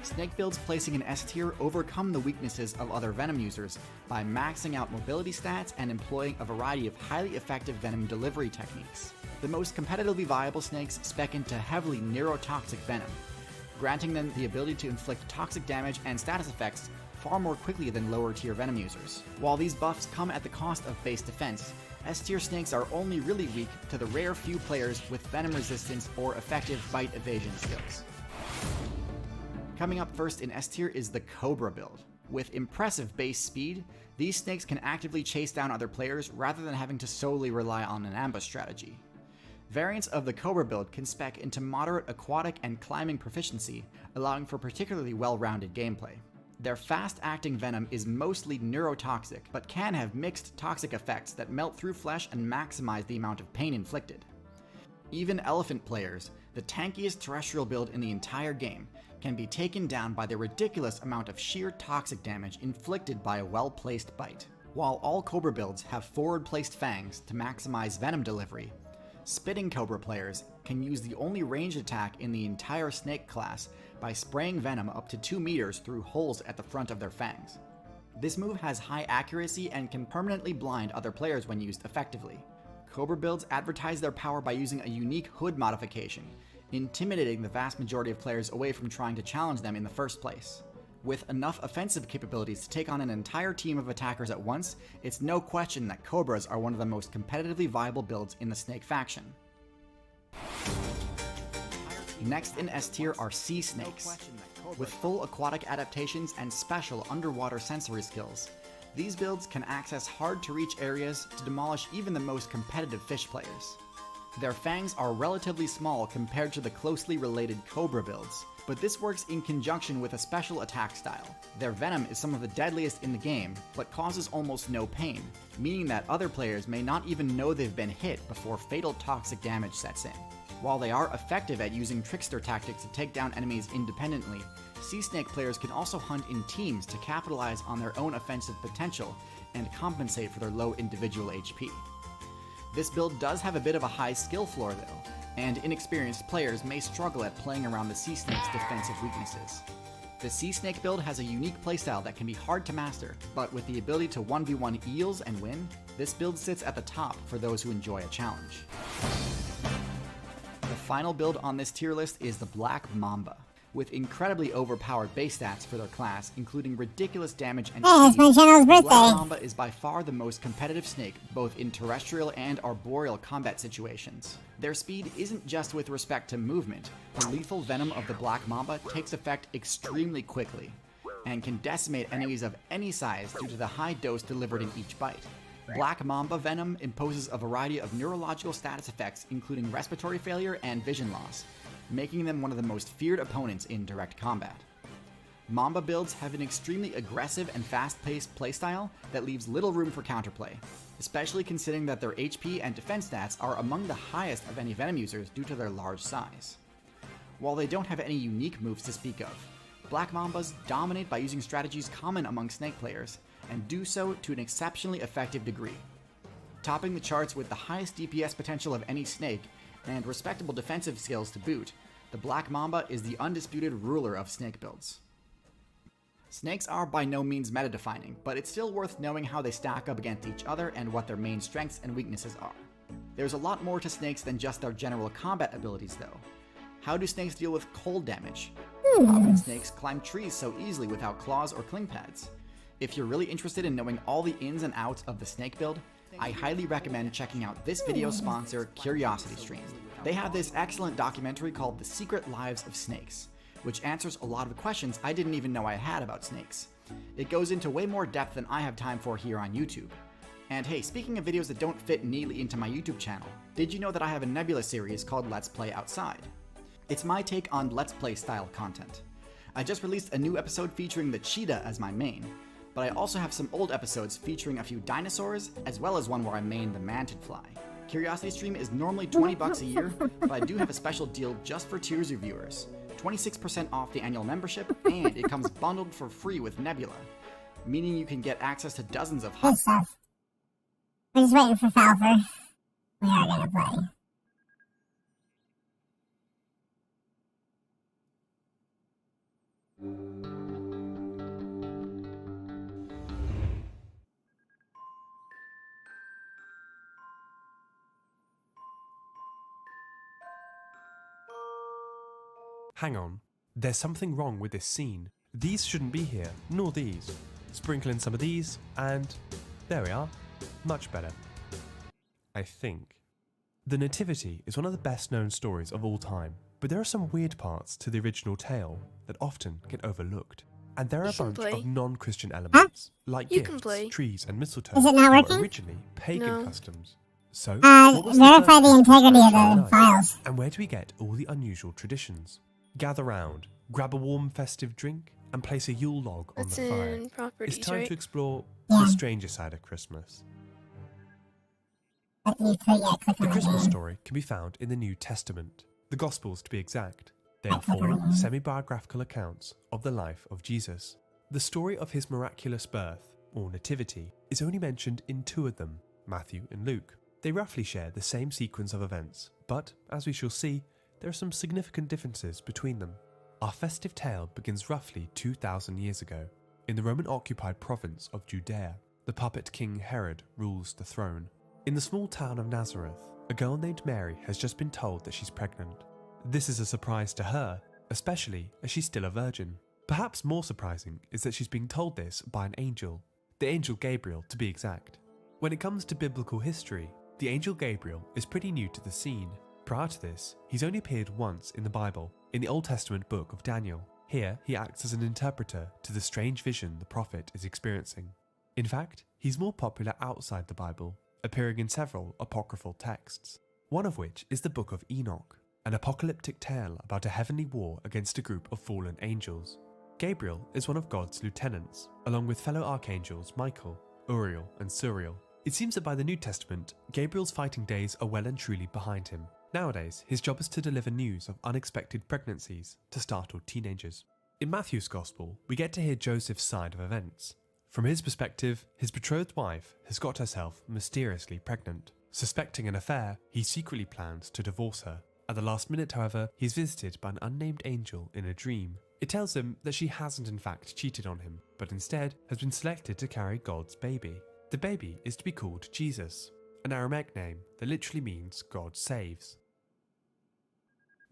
Snake builds placing in S tier overcome the weaknesses of other venom users by maxing out mobility stats and employing a variety of highly effective venom delivery techniques. The most competitively viable snakes spec into heavily neurotoxic venom, granting them the ability to inflict toxic damage and status effects far more quickly than lower tier venom users. While these buffs come at the cost of base defense, S tier snakes are only really weak to the rare few players with venom resistance or effective bite evasion skills. Coming up first in S tier is the Cobra build. With impressive base speed, these snakes can actively chase down other players rather than having to solely rely on an ambush strategy. Variants of the Cobra build can spec into moderate aquatic and climbing proficiency, allowing for particularly well-rounded gameplay. Their fast-acting venom is mostly neurotoxic, but can have mixed toxic effects that melt through flesh and maximize the amount of pain inflicted. Even elephant players, the tankiest terrestrial build in the entire game, can be taken down by the ridiculous amount of sheer toxic damage inflicted by a well-placed bite. While all Cobra builds have forward-placed fangs to maximize venom delivery, Spitting Cobra players can use the only ranged attack in the entire snake class by spraying venom up to 2 meters through holes at the front of their fangs. This move has high accuracy and can permanently blind other players when used effectively. Cobra builds advertise their power by using a unique hood modification, intimidating the vast majority of players away from trying to challenge them in the first place. With enough offensive capabilities to take on an entire team of attackers at once, it's no question that Cobras are one of the most competitively viable builds in the Snake faction. Next in S tier are Sea Snakes. With full aquatic adaptations and special underwater sensory skills, these builds can access hard-to-reach areas to demolish even the most competitive fish players. Their fangs are relatively small compared to the closely related Cobra builds, but this works in conjunction with a special attack style. Their venom is some of the deadliest in the game, but causes almost no pain, meaning that other players may not even know they've been hit before fatal toxic damage sets in. While they are effective at using trickster tactics to take down enemies independently, Sea Snake players can also hunt in teams to capitalize on their own offensive potential and compensate for their low individual HP. This build does have a bit of a high skill floor though, and inexperienced players may struggle at playing around the Sea Snake's defensive weaknesses. The Sea Snake build has a unique playstyle that can be hard to master, but with the ability to 1v1 eels and win, this build sits at the top for those who enjoy a challenge. The final build on this tier list is the Black Mamba. With incredibly overpowered base stats for their class, including ridiculous damage and Hey, it's my channel's Black birthday. Mamba is by far the most competitive snake, both in terrestrial and arboreal combat situations. Their speed isn't just with respect to movement. The lethal venom of the Black Mamba takes effect extremely quickly, and can decimate enemies of any size due to the high dose delivered in each bite. Black Mamba venom imposes a variety of neurological status effects, including respiratory failure and vision loss, making them one of the most feared opponents in direct combat. Mamba builds have an extremely aggressive and fast-paced playstyle that leaves little room for counterplay, especially considering that their HP and defense stats are among the highest of any Venom users due to their large size. While they don't have any unique moves to speak of, Black Mambas dominate by using strategies common among Snake players, and do so to an exceptionally effective degree. Topping the charts with the highest DPS potential of any Snake, and respectable defensive skills to boot, the Black Mamba is the undisputed ruler of Snake builds. Snakes are by no means meta-defining, but it's still worth knowing how they stack up against each other and what their main strengths and weaknesses are. There's a lot more to snakes than just their general combat abilities though. How do snakes deal with cold damage? How can snakes climb trees so easily without claws or cling pads? If you're really interested in knowing all the ins and outs of the snake build, I highly recommend checking out this video's sponsor, CuriosityStream. They have this excellent documentary called The Secret Lives of Snakes, which answers a lot of questions I didn't even know I had about snakes. It goes into way more depth than I have time for here on YouTube. And hey, speaking of videos that don't fit neatly into my YouTube channel, did you know that I have a Nebula series called Let's Play Outside? It's my take on Let's Play style content. I just released a new episode featuring the cheetah as my main, but I also have some old episodes featuring a few dinosaurs, as well as one where I main the mantid fly. CuriosityStream is normally $20 a year, but I do have a special deal just for Tiers reviewers. 26% off the annual membership, and it comes bundled for free with Nebula, meaning you can get access to dozens of Good stuff. We're just waiting for Falfer. We are gonna play. Hang on, there's something wrong with this scene. These shouldn't be here, nor these. Sprinkle in some of these, and there we are. Much better. I think. The Nativity is one of the best known stories of all time, but there are some weird parts to the original tale that often get overlooked. And there are a bunch of non-Christian elements, like gifts, trees, and mistletoe, Is it not that working? were originally pagan customs. So, Verify the integrity of the files. and where do we get all the unusual traditions? Gather round, grab a warm festive drink, and place a Yule log on That's the fire. in properties, It's time right? to explore Yeah. the stranger side of Christmas. But you could, yeah, click The on Christmas the story can be found in the New Testament, the Gospels to be exact. They are 4 semi-biographical accounts of the life of Jesus. The story of his miraculous birth, or nativity, is only mentioned in 2 of them, Matthew and Luke. They roughly share the same sequence of events, but, as we shall see, there are some significant differences between them. Our festive tale begins roughly 2,000 years ago. In the Roman-occupied province of Judea, the puppet king Herod rules the throne. In the small town of Nazareth, a girl named Mary has just been told that she's pregnant. This is a surprise to her, especially as she's still a virgin. Perhaps more surprising is that she's being told this by an angel, the angel Gabriel to be exact. When it comes to biblical history, the angel Gabriel is pretty new to the scene. Prior to this, he's only appeared once in the Bible, in the Old Testament book of Daniel. Here, he acts as an interpreter to the strange vision the prophet is experiencing. In fact, he's more popular outside the Bible, appearing in several apocryphal texts, one of which is the Book of Enoch, an apocalyptic tale about a heavenly war against a group of fallen angels. Gabriel is one of God's lieutenants, along with fellow archangels Michael, Uriel, and Suriel. It seems that by the New Testament, Gabriel's fighting days are well and truly behind him. Nowadays, his job is to deliver news of unexpected pregnancies to startled teenagers. In Matthew's Gospel, we get to hear Joseph's side of events. From his perspective, his betrothed wife has got herself mysteriously pregnant. Suspecting an affair, he secretly plans to divorce her. At the last minute, however, he is visited by an unnamed angel in a dream. It tells him that she hasn't in fact cheated on him, but instead has been selected to carry God's baby. The baby is to be called Jesus, an Aramaic name that literally means God saves.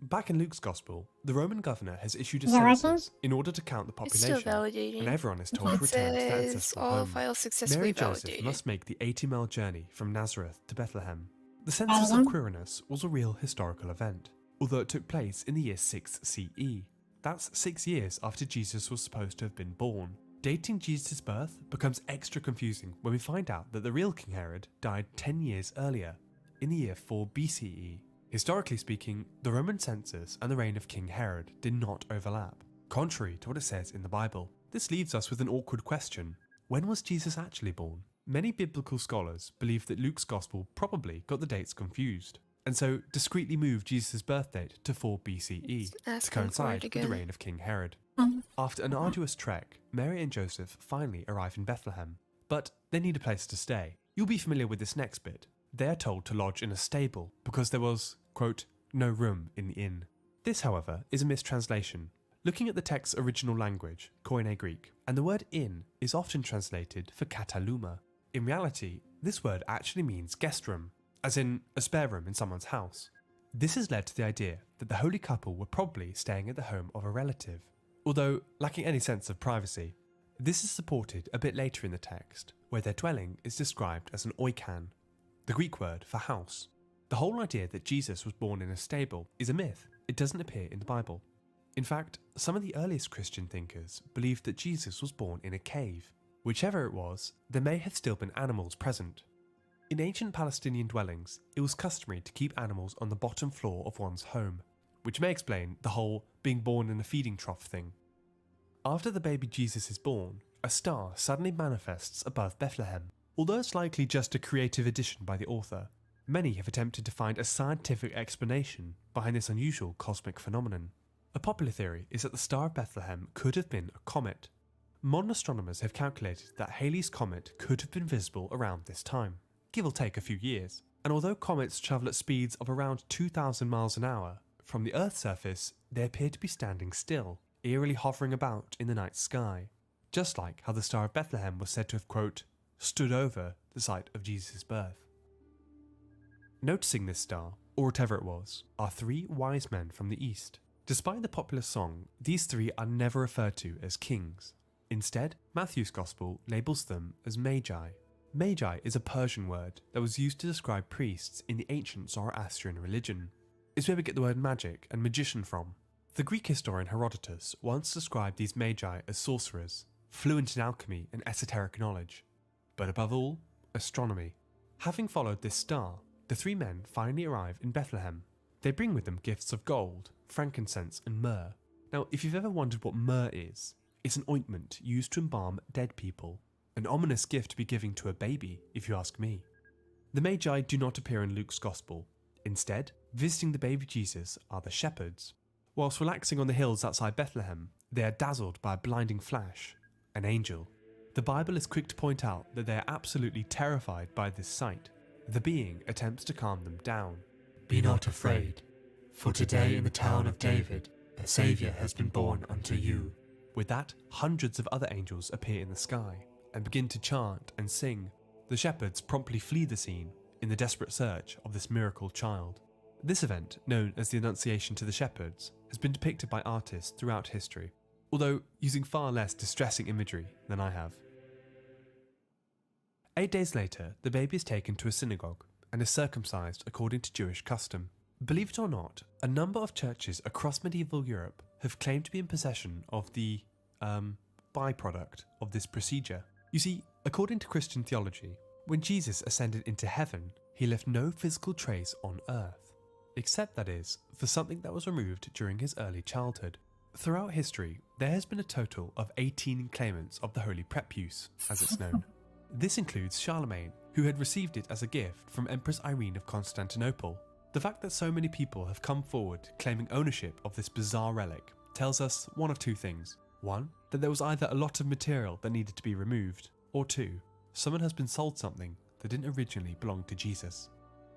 Back in Luke's Gospel, the Roman governor has issued a census in order to count the It's still population, validating. and everyone is told to It return to their says ancestral all home. files successfully Mary Joseph validated. must make the 80-mile journey from Nazareth to Bethlehem. The census of Quirinus was a real historical event, although it took place in the year 6 CE. That's 6 years after Jesus was supposed to have been born. Dating Jesus' birth becomes extra confusing when we find out that the real King Herod died 10 years earlier, in the year 4 BCE. Historically speaking, the Roman census and the reign of King Herod did not overlap, contrary to what it says in the Bible. This leaves us with an awkward question. When was Jesus actually born? Many biblical scholars believe that Luke's Gospel probably got the dates confused, and so discreetly moved Jesus' birth date to 4 BCE to coincide with the reign of King Herod. After an arduous trek, Mary and Joseph finally arrive in Bethlehem, but they need a place to stay. You'll be familiar with this next bit. They are told to lodge in a stable because there was, quote, no room in the inn. This, however, is a mistranslation. Looking at the text's original language, Koine Greek, and the word inn is often translated for kataluma. In reality, this word actually means guest room, as in a spare room in someone's house. This has led to the idea that the holy couple were probably staying at the home of a relative, although lacking any sense of privacy. This is supported a bit later in the text, where their dwelling is described as an oikan, the Greek word for house. The whole idea that Jesus was born in a stable is a myth. It doesn't appear in the Bible. In fact, some of the earliest Christian thinkers believed that Jesus was born in a cave. Whichever it was, there may have still been animals present. In ancient Palestinian dwellings, it was customary to keep animals on the bottom floor of one's home, which may explain the whole being born in a feeding trough thing. After the baby Jesus is born, a star suddenly manifests above Bethlehem. Although it's likely just a creative addition by the author, many have attempted to find a scientific explanation behind this unusual cosmic phenomenon. A popular theory is that the Star of Bethlehem could have been a comet. Modern astronomers have calculated that Halley's Comet could have been visible around this time, give or take a few years, and although comets travel at speeds of around 2,000 miles an hour, from the Earth's surface they appear to be standing still, eerily hovering about in the night sky, just like how the Star of Bethlehem was said to have, quote, stood over the site of Jesus' birth. Noticing this star, or whatever it was, are 3 wise men from the east. Despite the popular song, these 3 are never referred to as kings. Instead, Matthew's Gospel labels them as magi. Magi is a Persian word that was used to describe priests in the ancient Zoroastrian religion. It's where we get the word magic and magician from. The Greek historian Herodotus once described these magi as sorcerers, fluent in alchemy and esoteric knowledge, but above all, astronomy. Having followed this star, the 3 men finally arrive in Bethlehem. They bring with them gifts of gold, frankincense and myrrh. Now, if you've ever wondered what myrrh is, it's an ointment used to embalm dead people. An ominous gift to be giving to a baby, if you ask me. The Magi do not appear in Luke's Gospel. Instead, visiting the baby Jesus are the shepherds. Whilst relaxing on the hills outside Bethlehem, they are dazzled by a blinding flash, an angel. The Bible is quick to point out that they are absolutely terrified by this sight. The being attempts to calm them down. Be not afraid, for today in the town of David a Saviour has been born unto you. With that, hundreds of other angels appear in the sky and begin to chant and sing. The shepherds promptly flee the scene in the desperate search of this miracle child. This event, known as the Annunciation to the Shepherds, has been depicted by artists throughout history, although using far less distressing imagery than I have. 8 days later, the baby is taken to a synagogue and is circumcised according to Jewish custom. Believe it or not, a number of churches across medieval Europe have claimed to be in possession of the byproduct of this procedure. You see, according to Christian theology, when Jesus ascended into heaven, he left no physical trace on earth, except, that is, for something that was removed during his early childhood. Throughout history, there has been a total of 18 claimants of the holy prepuce, as it's known. This includes Charlemagne, who had received it as a gift from Empress Irene of Constantinople. The fact that so many people have come forward claiming ownership of this bizarre relic tells us one of two things. One, that there was either a lot of material that needed to be removed, or two, someone has been sold something that didn't originally belong to Jesus.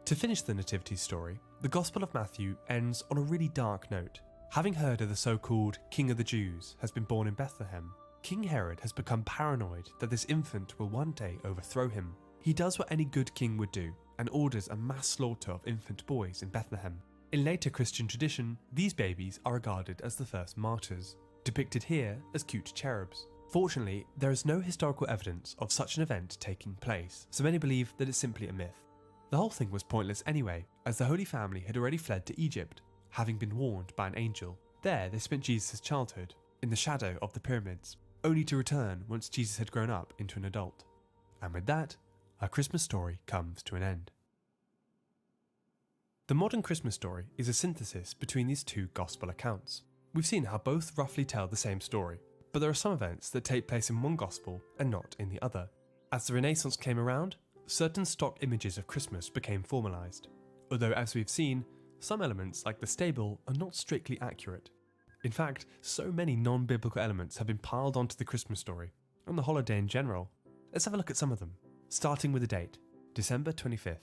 To finish the Nativity story, the Gospel of Matthew ends on a really dark note. Having heard of the so-called King of the Jews has been born in Bethlehem, King Herod has become paranoid that this infant will one day overthrow him. He does what any good king would do, and orders a mass slaughter of infant boys in Bethlehem. In later Christian tradition, these babies are regarded as the first martyrs, depicted here as cute cherubs. Fortunately, there is no historical evidence of such an event taking place, so many believe that it's simply a myth. The whole thing was pointless anyway, as the Holy Family had already fled to Egypt, having been warned by an angel. There they spent Jesus' childhood, in the shadow of the pyramids, only to return once Jesus had grown up into an adult. And with that, our Christmas story comes to an end. The modern Christmas story is a synthesis between these two gospel accounts. We've seen how both roughly tell the same story, but there are some events that take place in one gospel and not in the other. As the Renaissance came around, certain stock images of Christmas became formalised, although as we've seen, some elements like the stable are not strictly accurate. In fact, so many non-biblical elements have been piled onto the Christmas story, and the holiday in general. Let's have a look at some of them, starting with the date, December 25th.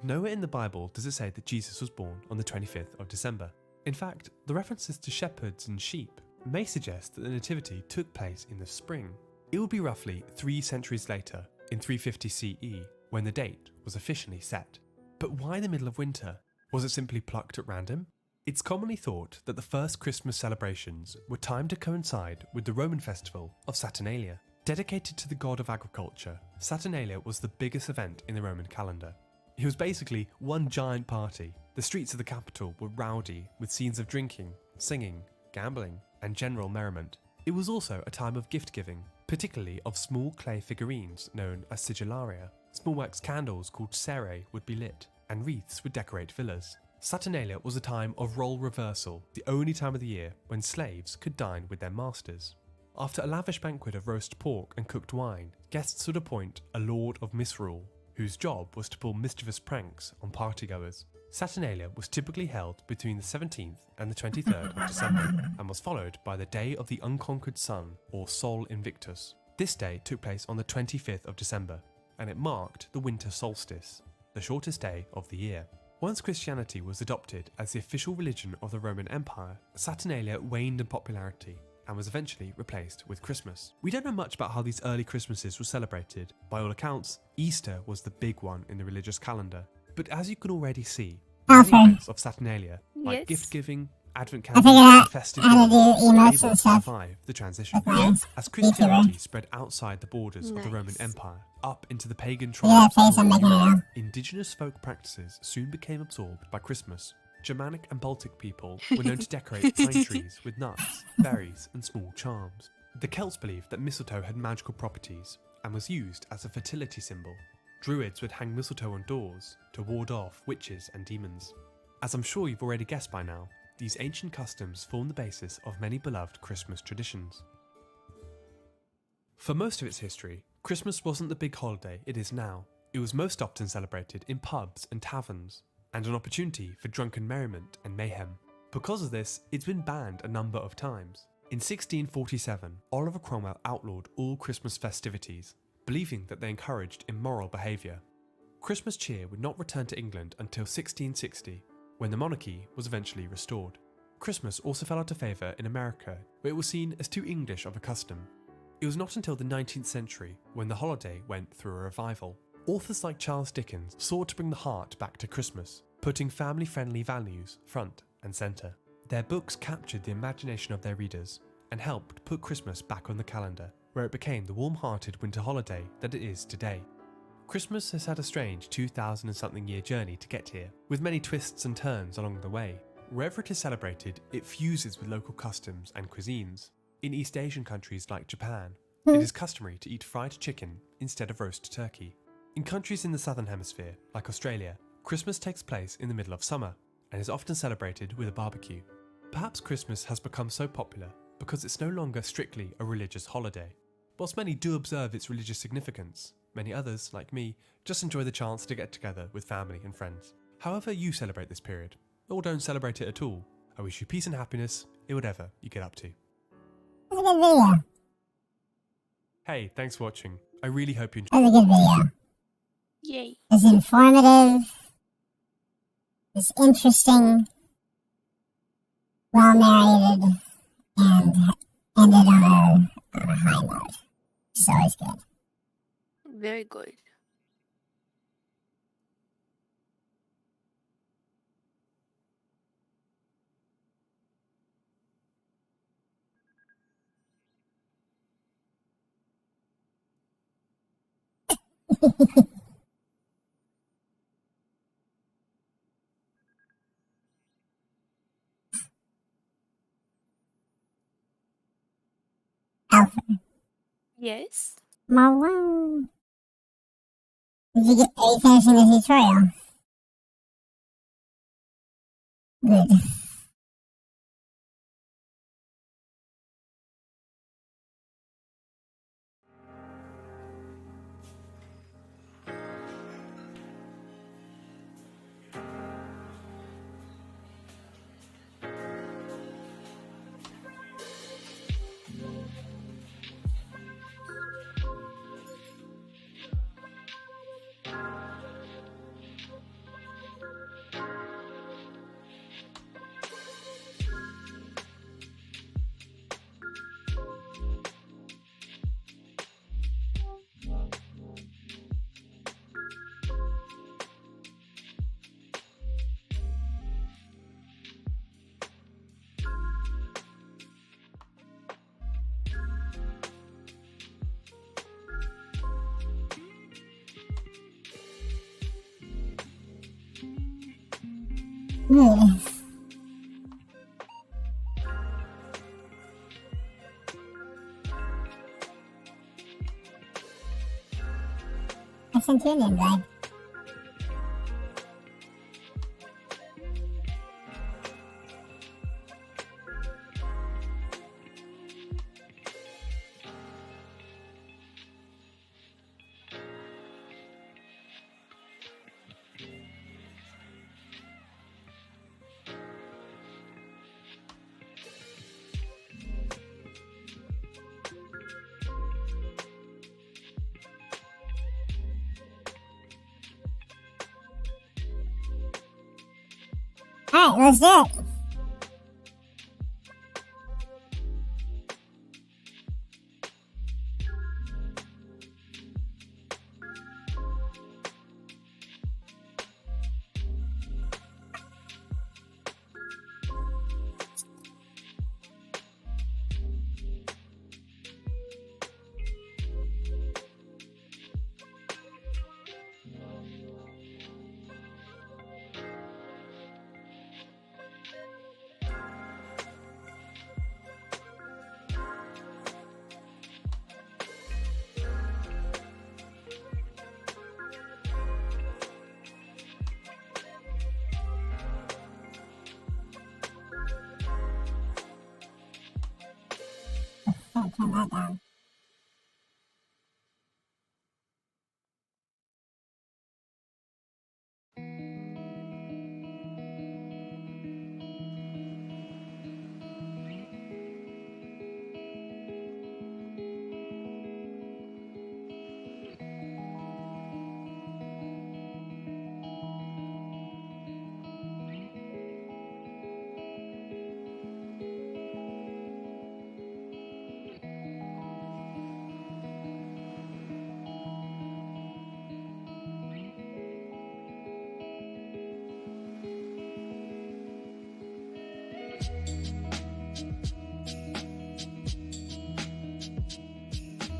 Nowhere in the Bible does it say that Jesus was born on the 25th of December. In fact, the references to shepherds and sheep may suggest that the Nativity took place in the spring. It would be roughly 3 centuries later, in 350 CE, when the date was officially set. But why the middle of winter? Was it simply plucked at random? It's commonly thought that the first Christmas celebrations were timed to coincide with the Roman festival of Saturnalia. Dedicated to the god of agriculture, Saturnalia was the biggest event in the Roman calendar. It was basically one giant party. The streets of the capital were rowdy, with scenes of drinking, singing, gambling, and general merriment. It was also a time of gift-giving, particularly of small clay figurines known as sigillaria. Small wax candles called cerae would be lit, and wreaths would decorate villas. Saturnalia was a time of role reversal, the only time of the year when slaves could dine with their masters. After a lavish banquet of roast pork and cooked wine, guests would appoint a Lord of Misrule, whose job was to pull mischievous pranks on partygoers. Saturnalia was typically held between the 17th and the 23rd of December, and was followed by the Day of the Unconquered Sun, or Sol Invictus. This day took place on the 25th of December, and it marked the winter solstice, the shortest day of the year. Once Christianity was adopted as the official religion of the Roman Empire, Saturnalia waned in popularity and was eventually replaced with Christmas. We don't know much about how these early Christmases were celebrated. By all accounts, Easter was the big one in the religious calendar. But as you can already see, many events of Saturnalia, like gift-giving, Advent calendars, and festive days, were able to survive the transition. As Christianity spread outside the borders of the Roman Empire, up into the pagan tribes of the world, indigenous folk practices soon became absorbed by Christmas. Germanic and Baltic people were known to decorate pine trees with nuts, berries, and small charms. The Celts believed that mistletoe had magical properties and was used as a fertility symbol. Druids would hang mistletoe on doors to ward off witches and demons. As I'm sure you've already guessed by now, these ancient customs form the basis of many beloved Christmas traditions. For most of its history, Christmas wasn't the big holiday it is now. It was most often celebrated in pubs and taverns, and an opportunity for drunken merriment and mayhem. Because of this, it's been banned a number of times. In 1647, Oliver Cromwell outlawed all Christmas festivities, believing that they encouraged immoral behaviour. Christmas cheer would not return to England until 1660, when the monarchy was eventually restored. Christmas also fell out of favour in America, where it was seen as too English of a custom. It was not until the 19th century when the holiday went through a revival. Authors like Charles Dickens sought to bring the heart back to Christmas, putting family-friendly values front and centre. Their books captured the imagination of their readers and helped put Christmas back on the calendar, where it became the warm-hearted winter holiday that it is today. Christmas has had a strange 2,000 and something year journey to get here, with many twists and turns along the way. Wherever it is celebrated, it fuses with local customs and cuisines. In East Asian countries like Japan, it is customary to eat fried chicken instead of roast turkey. In countries in the southern hemisphere, like Australia, Christmas takes place in the middle of summer and is often celebrated with a barbecue. Perhaps Christmas has become so popular because it's no longer strictly a religious holiday. Whilst many do observe its religious significance, Many others, like me, just enjoy the chance to get together with family and friends. However you celebrate this period, or don't celebrate it at all, I wish you peace and happiness in whatever you get up to. It was a good video. Hey, thanks for watching. I really hope you It enjoyed. was a good video. Yay. It's informative. It's interesting. Well narrated. And ended on a high note. It's always good. Very good. Alpha. Yes. Malone. Are you finishing the tutorial? Good. Good. I sent you an invite. Alright, let's do it. Turn that down.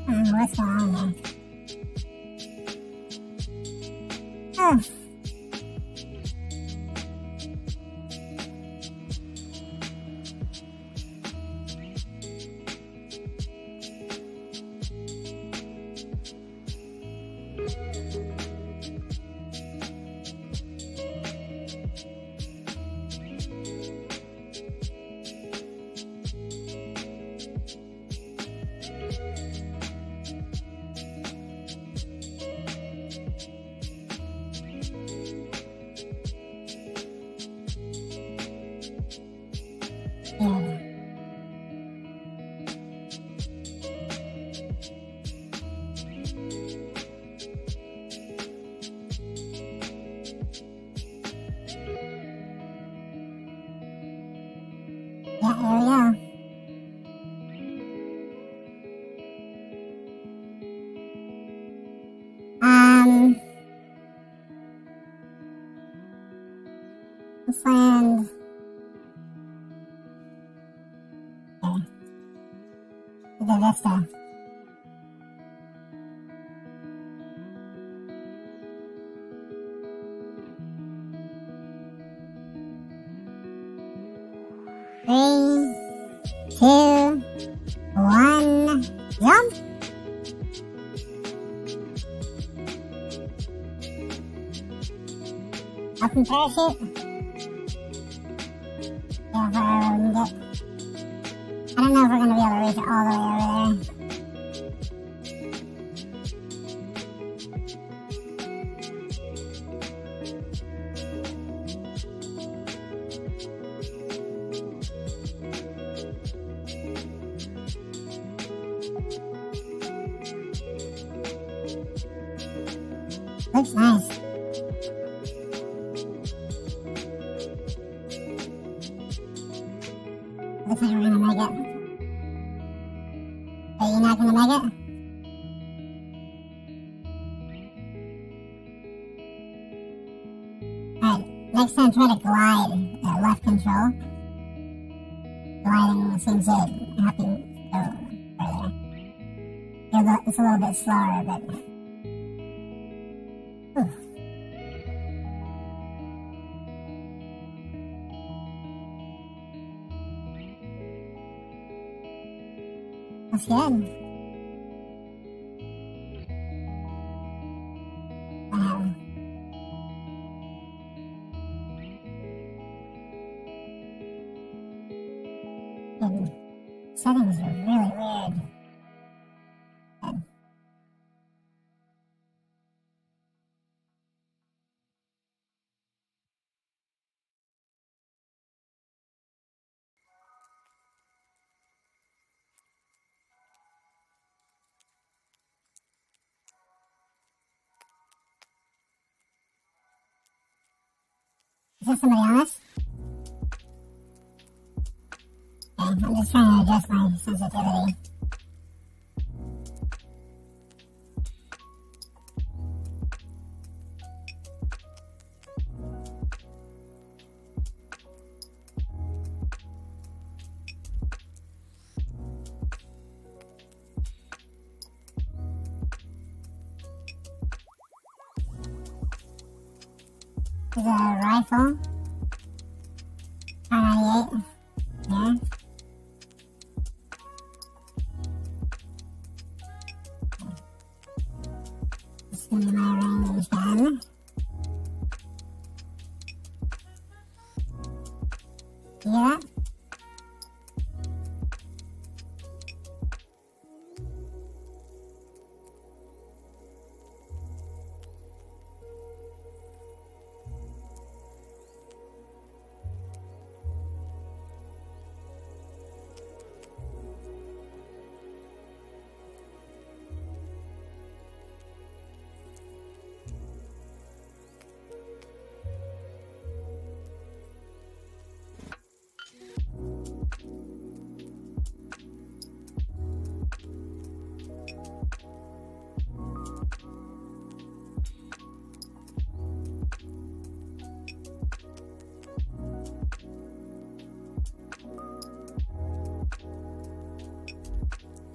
What's going on here? Oh. Let's land. Okay. The Vista. Three, two, one, jump! Open parachute. Yeah, whatever we can get. I don't know if we're gonna be able to reach it all the way over there. Looks nice. Looks like we're gonna make it. Are you not gonna make it? Alright, next time try to glide at left control. Gliding seems to help you go further. It's a little bit slower, but... Ooh. That's good. Wow. The settings are really weird. Good. Is there somebody else? Okay, I'm just trying to adjust my sensitivity. There's a rifle. R98. Yeah. Just give me my range gun. Yeah.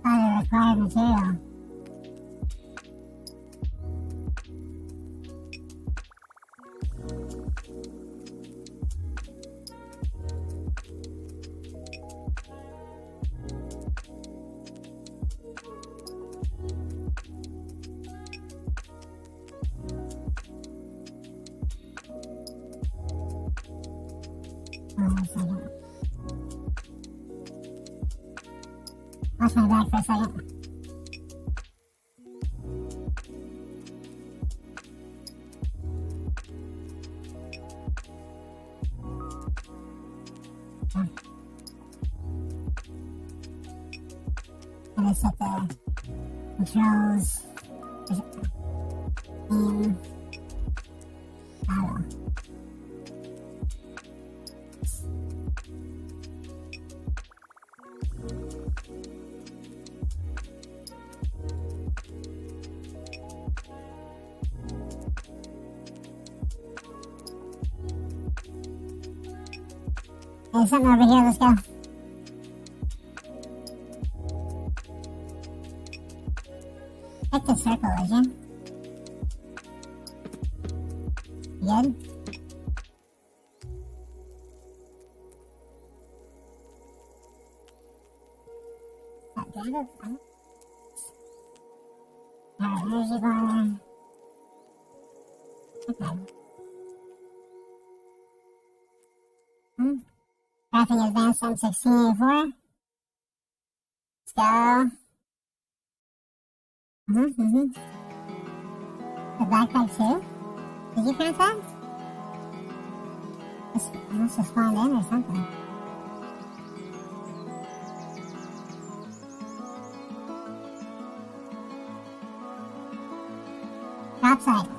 Highly required material. Hold on a second. Watch my back for a second. And I set the controls in auto. There's something over here, let's go. Hit the circle, would you? Good? Alright, energy bar. Okay. Crafting advanced M16A4. Let's go. The backpack too? Did you craft that? I must have spawned in or something. Drop site.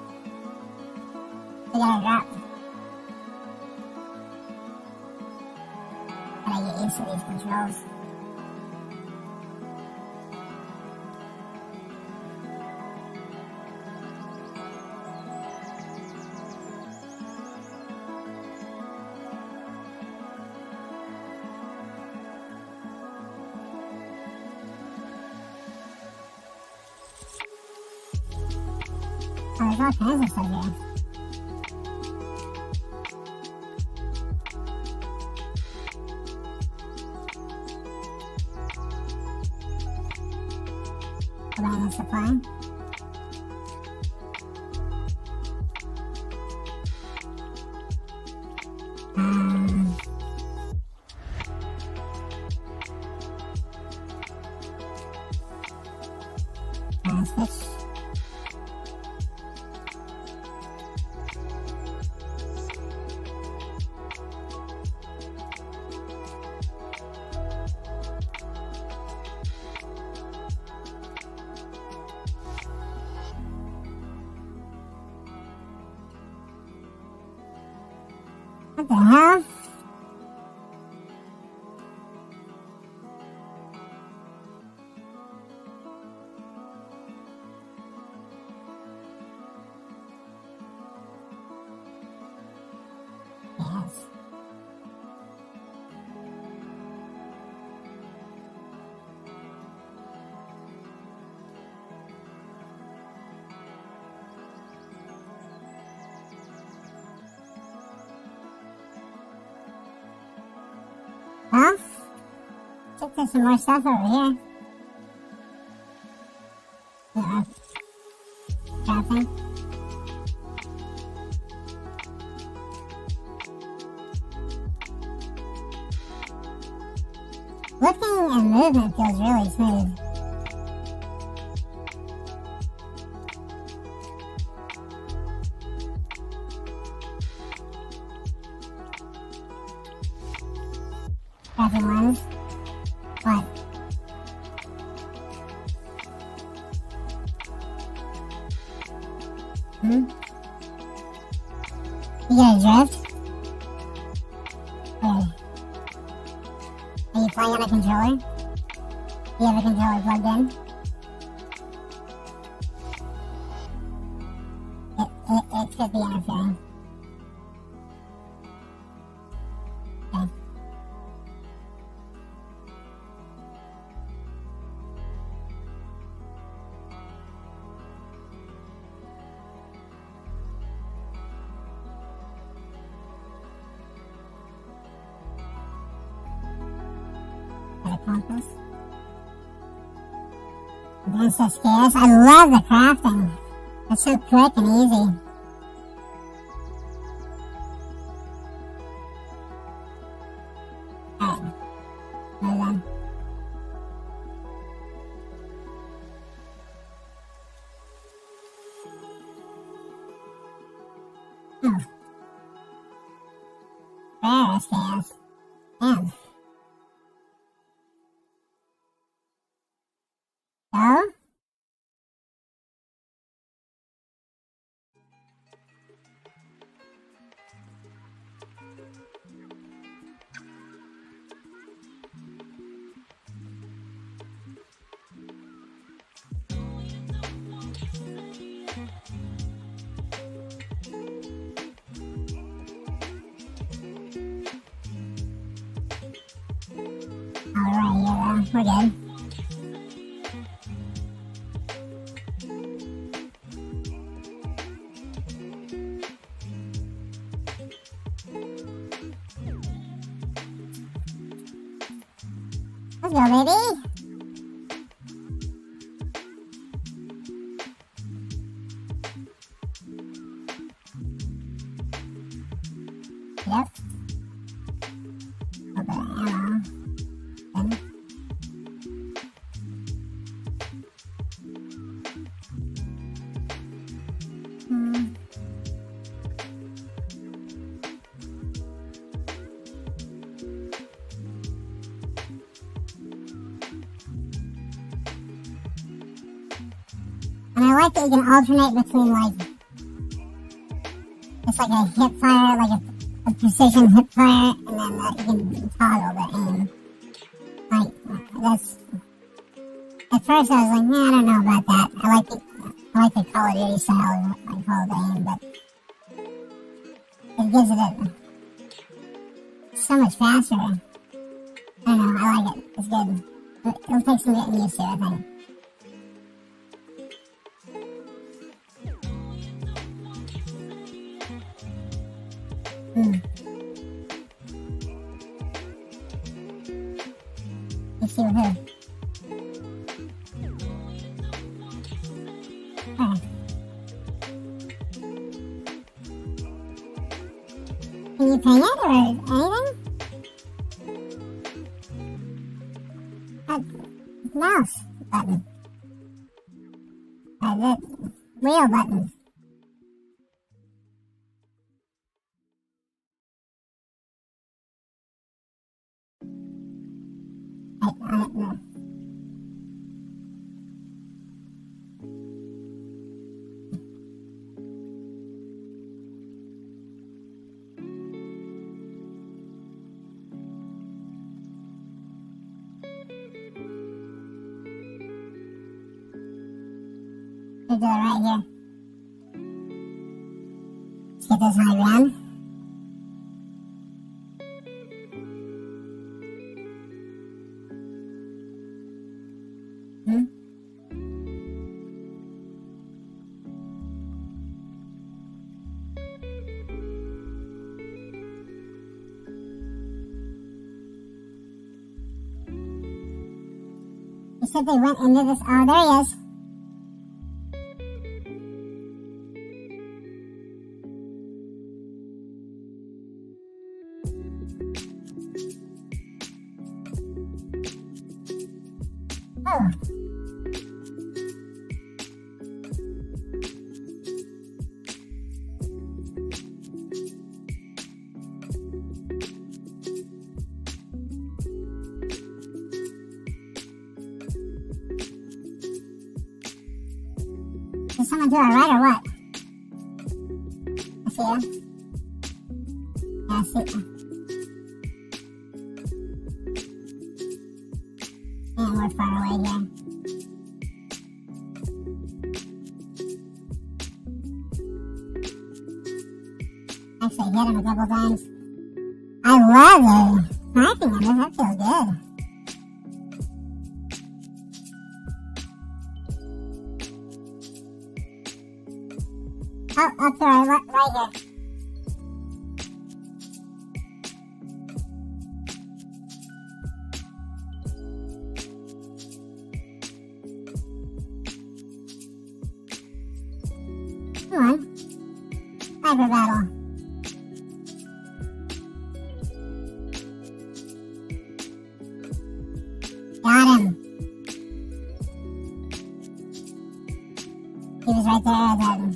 We got a drop. Gotta get used to these controls. Oh, there's all kinds of stuff here. Abandoned supply. Switch. What the hell? Yes. Well, check there's some more stuff over here. Yeah. Crafting. Lifting and movement feels really smooth. Crafting lens. What? You got a drift? Where? Are you playing on a controller? Do you have a controller plugged in? It could be interfering. Okay. Got a compass. Advanced SKS. I love the crafting. It's so quick and easy. Alright. Well done. Rare SKS. Damn. So? we're good. Let's go, baby. Yep. Okay, ammo. Then. And I like that you can alternate between, like, it's like a hip fire, like a precision hip fire, and then you can toggle the aim. Like, that's... At first I was like, nah, I don't know about that. I like the Call of Duty style, like Call of the aim, but... It gives it so much faster. I don't know, I like it. It's good. It'll take some getting used to, I think. Let's see with her. Alright. Can you ping it or anything? Mouse button. The wheel button. I don't know. We'll do it right here. Let's get this high ground. He said they went into this. Oh, there he is. Oh. Is someone to our right or what? I see you. Yeah, I see you. And we're far away here. Actually hit him a couple times. I love the sniping on this. That feels good. Oh, up there, right here. Come on. Sniper battle. Got him. He was right there, right there.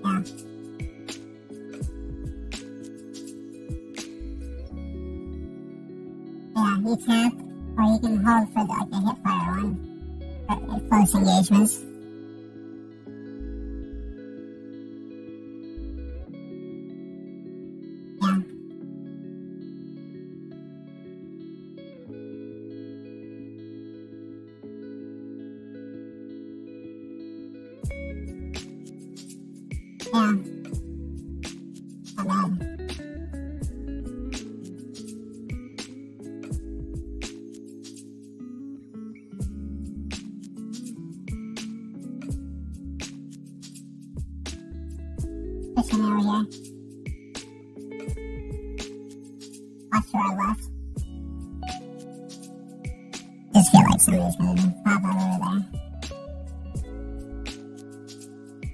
Yeah. Yeah, you tap, or you can hold for the hip fire one. For close engagements. Yeah. Yeah. Not bad. fishing over here. Watch where I left. Just feel like somebody's gonna pop out over there.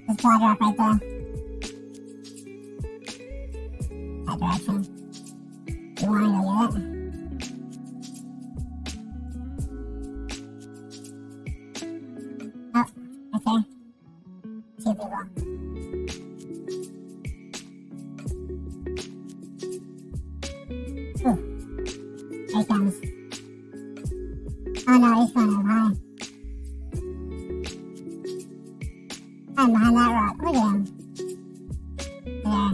There's a water up right there. That direction. You wanna go get it? Oh, okay. Two people. Ooh. There he comes. Oh no, he's going up high. I'm behind that rock. Look at him. There.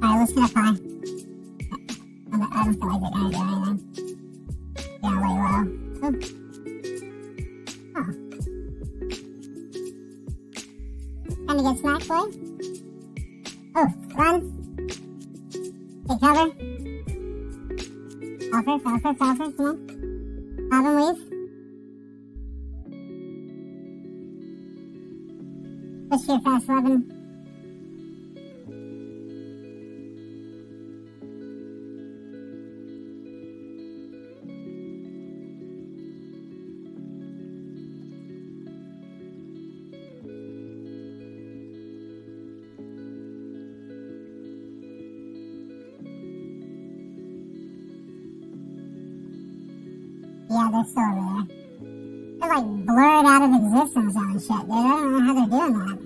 Alright, let's get up high. I don't feel like they're gonna do anything. Yeah, lay low. Ooh. Huh. Trying to get smacked, boy? Oh, run. Take cover. Falter, come on. Have him leave. Push your fast 11. Yeah, they're still over there. They're like blurred out of existence and shit, dude. I don't know how they're doing that.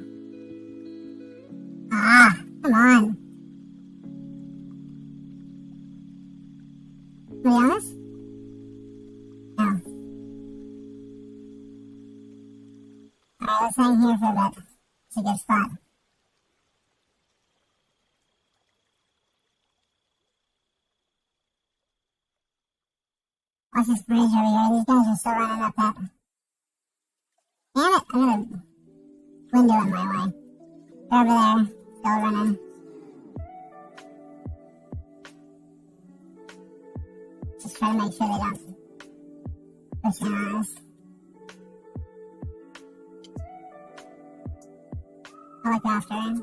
Ah, come on. To be honest? No. Alright, let's hang here for a bit. It's a good spot. Watch this bridge over here. These guys are still running up that. Damn it, I got a window in my way. They're over there, still running. Just try to make sure they don't push in on us. I'll look after him.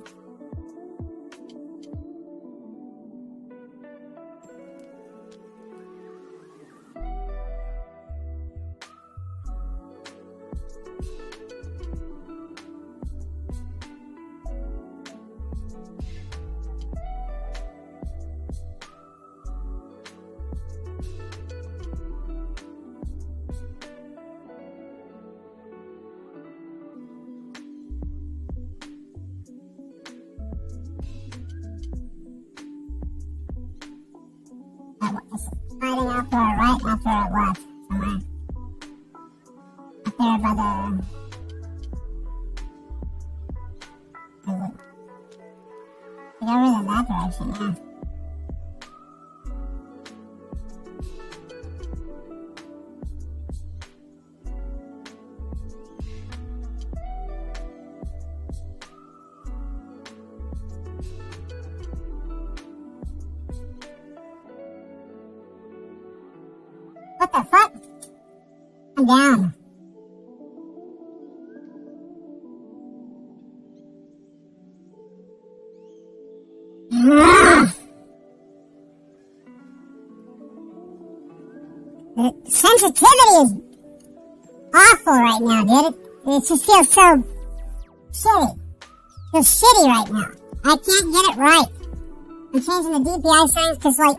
Hiding out to our right, not to our left, somewhere. Up there by the... I got rid of that direction, yeah. What the fuck? I'm down. The sensitivity is awful right now, dude. It just feels so shitty. It feels shitty right now. I can't get it right. I'm changing the DPI settings because, like,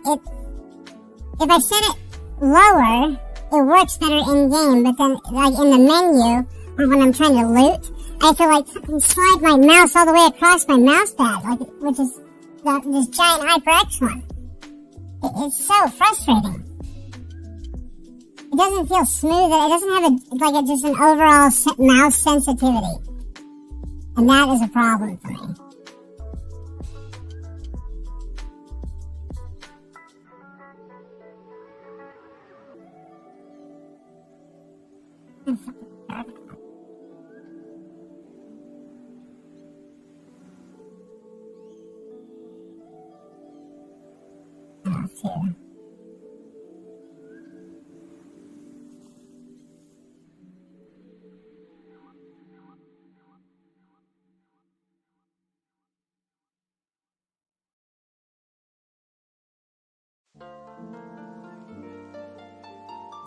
if I set it lower, it works better in game, but then like in the menu or when I'm trying to loot, I have to like slide my mouse all the way across my mouse pad, like which is this giant HyperX one. It's so frustrating. It doesn't feel smooth. It doesn't have just an overall mouse sensitivity, and that is a problem for me. Too.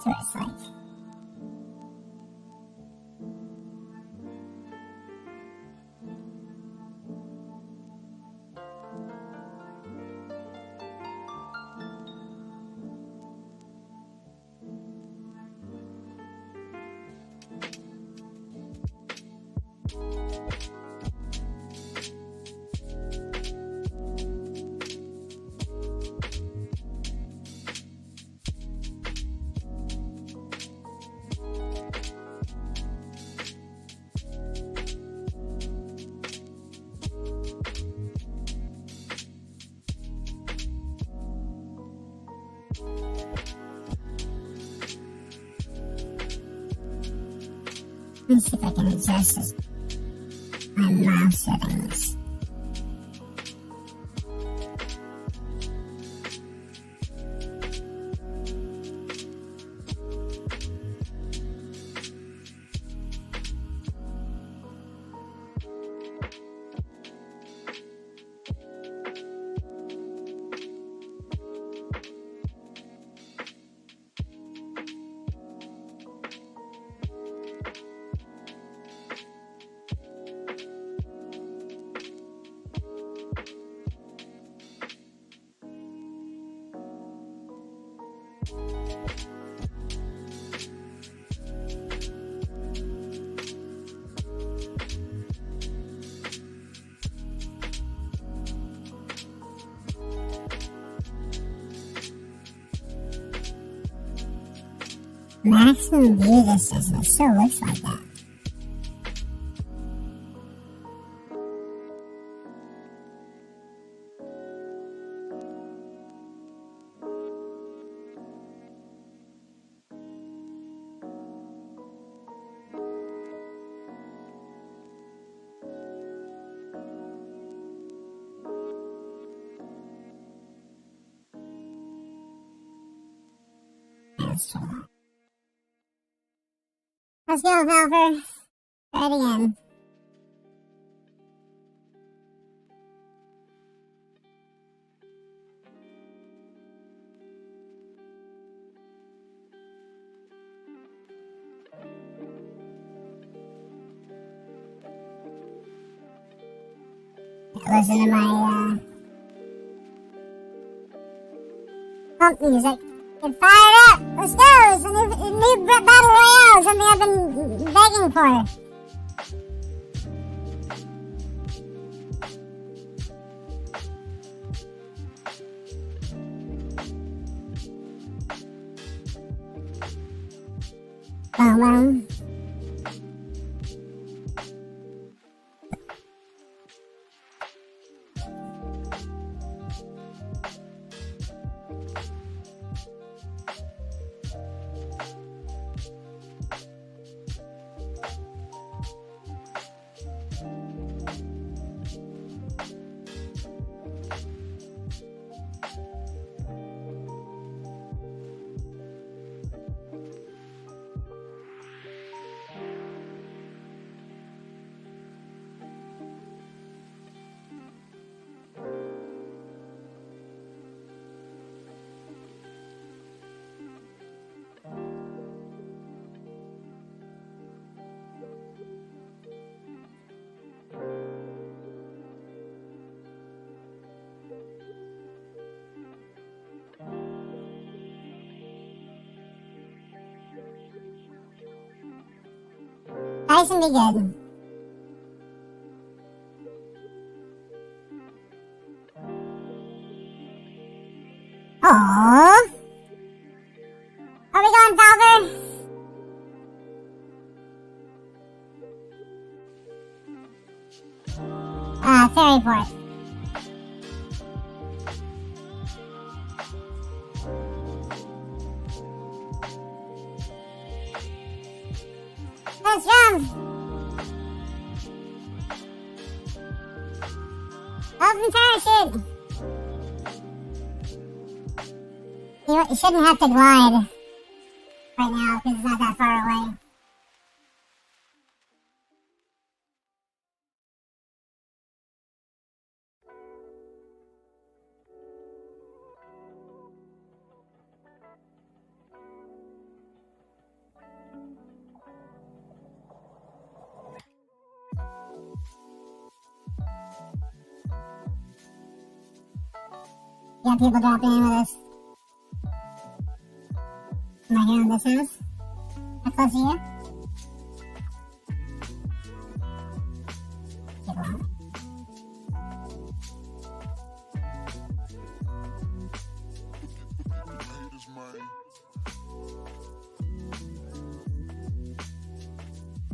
tourist like. Let's see if I can adjust my mouse settings. Maximum view distance, it still looks like that. Let's go, Valver. Try it again. Listen to my pump music. Get fired up! Let's go! It's a new battle royale, something I've been begging for. Well. Nice and be good. Aww. Are we going, Valver? Ferryport. Let's jump! Open parachute! You shouldn't have to glide right now because it's not that far away. got people dropping in with us. Am I here in this house? How close are you? People out.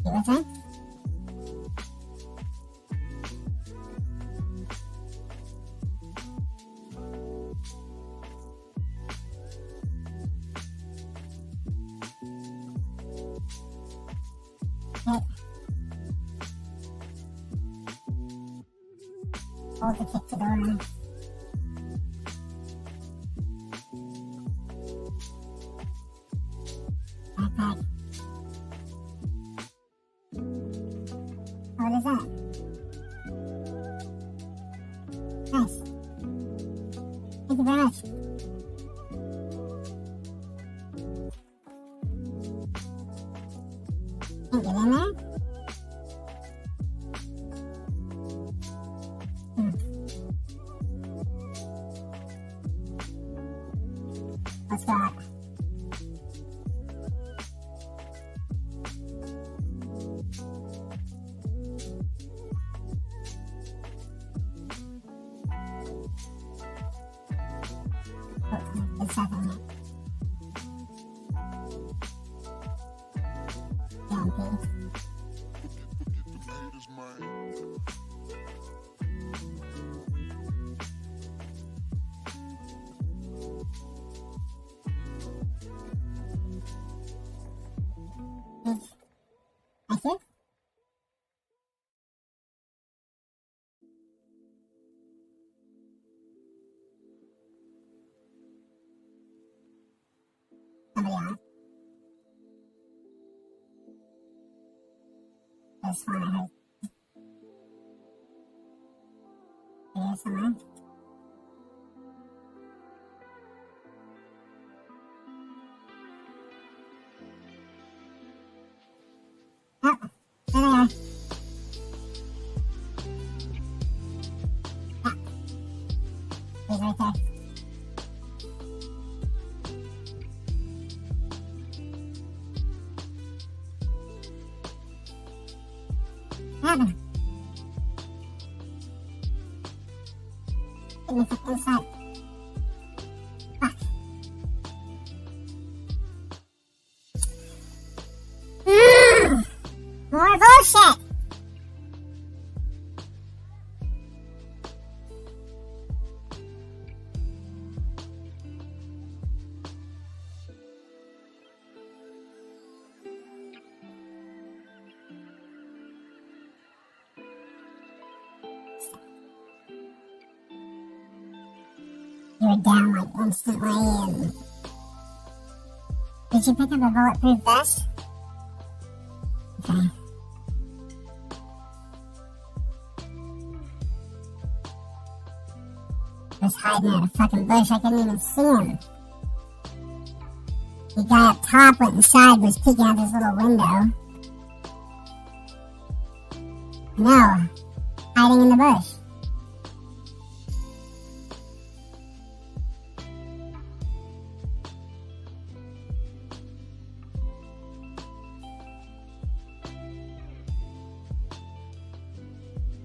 You with me? Hold the kick to the door. Backpack. What is that? Nice. Thank you very much. Can't get in there? What's that? It's happening. Jumpy. I see. Somebody on. That's fine. I heard. Here somewhere. Oh, there they are. Ah, he's right there. What happened? Get me from inside. Fuck. More bullshit! You were down like instantly and... Did you pick up a bulletproof vest? Okay. He was hiding in a fucking bush, I couldn't even see him. The guy up top went inside, was peeking out this little window. No, hiding in the bush.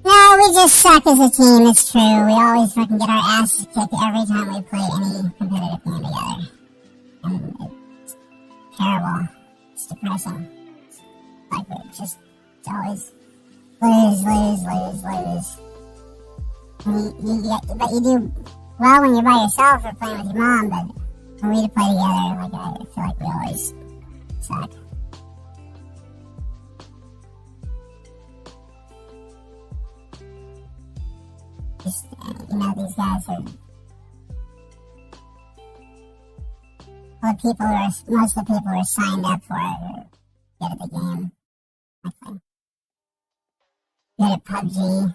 No, we just suck as a team, it's true. We always fucking get our asses kicked every time we play any competitive game together. And it's terrible. It's depressing. Like, it's always lose. But you do well when you're by yourself or playing with your mom, but when we play together, like, I feel like we always suck. Just, these guys are... most of the people who are signed up for it are good at the game. I think. Good at PUBG.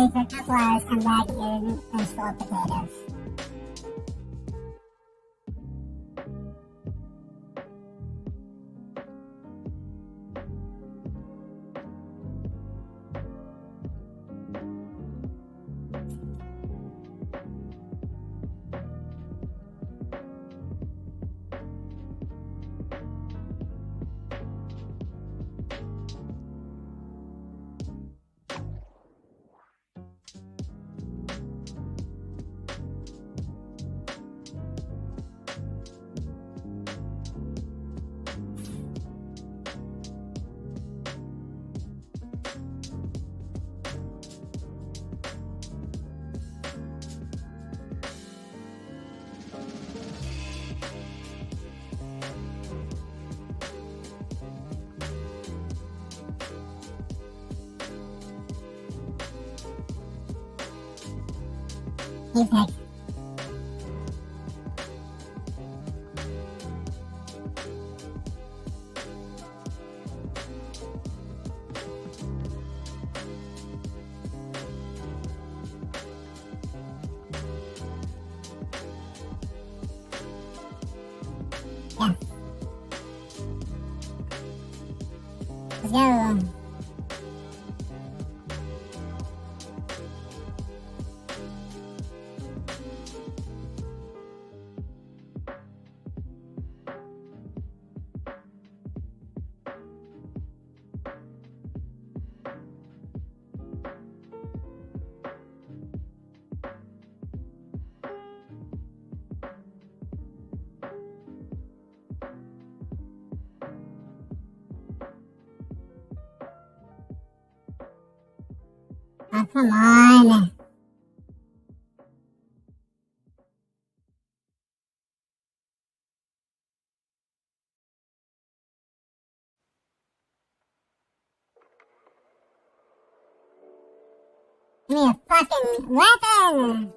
leave for a couple hours, come back, and full of potatoes. You pick. Yeah. Let's go. Oh, come on. Give me a fucking weapon!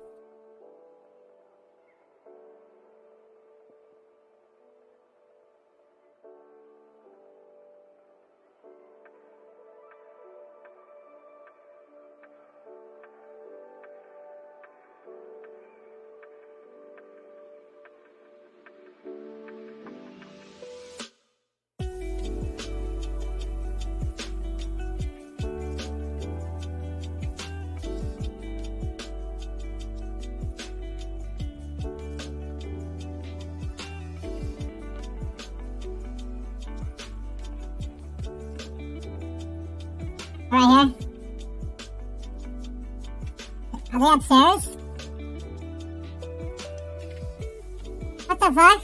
Right here. Are they upstairs? What the fuck?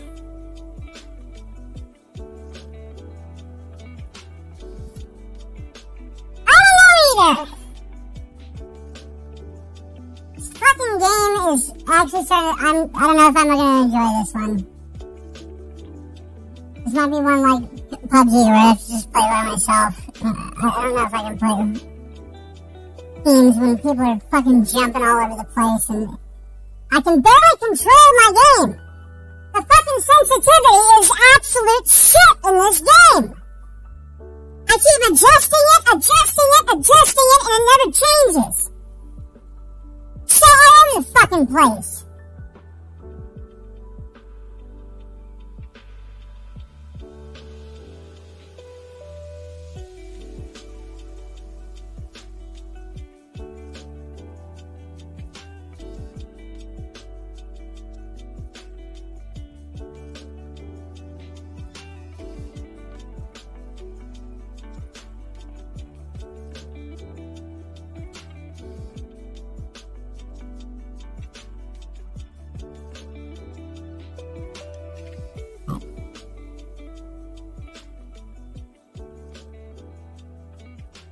I don't know either! This fucking game is actually starting. I don't know if I'm gonna enjoy this one. This might be one like PUBG where I have to just play by myself. I don't know if I can play games when people are fucking jumping all over the place and I can barely control my game. The fucking sensitivity is absolute shit in this game. I keep adjusting it, and it never changes. So all over the fucking place.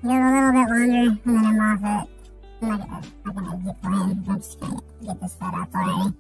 Give it a little bit longer, and then I'm off it. I'm not gonna keep playing. I'm just gonna get this fed up already.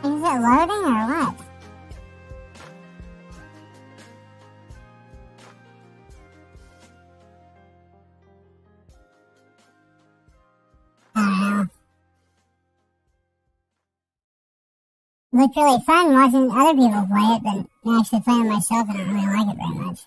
Is it loading or what? Looked really fun watching other people play it, but actually playing it myself, I don't really like it very much.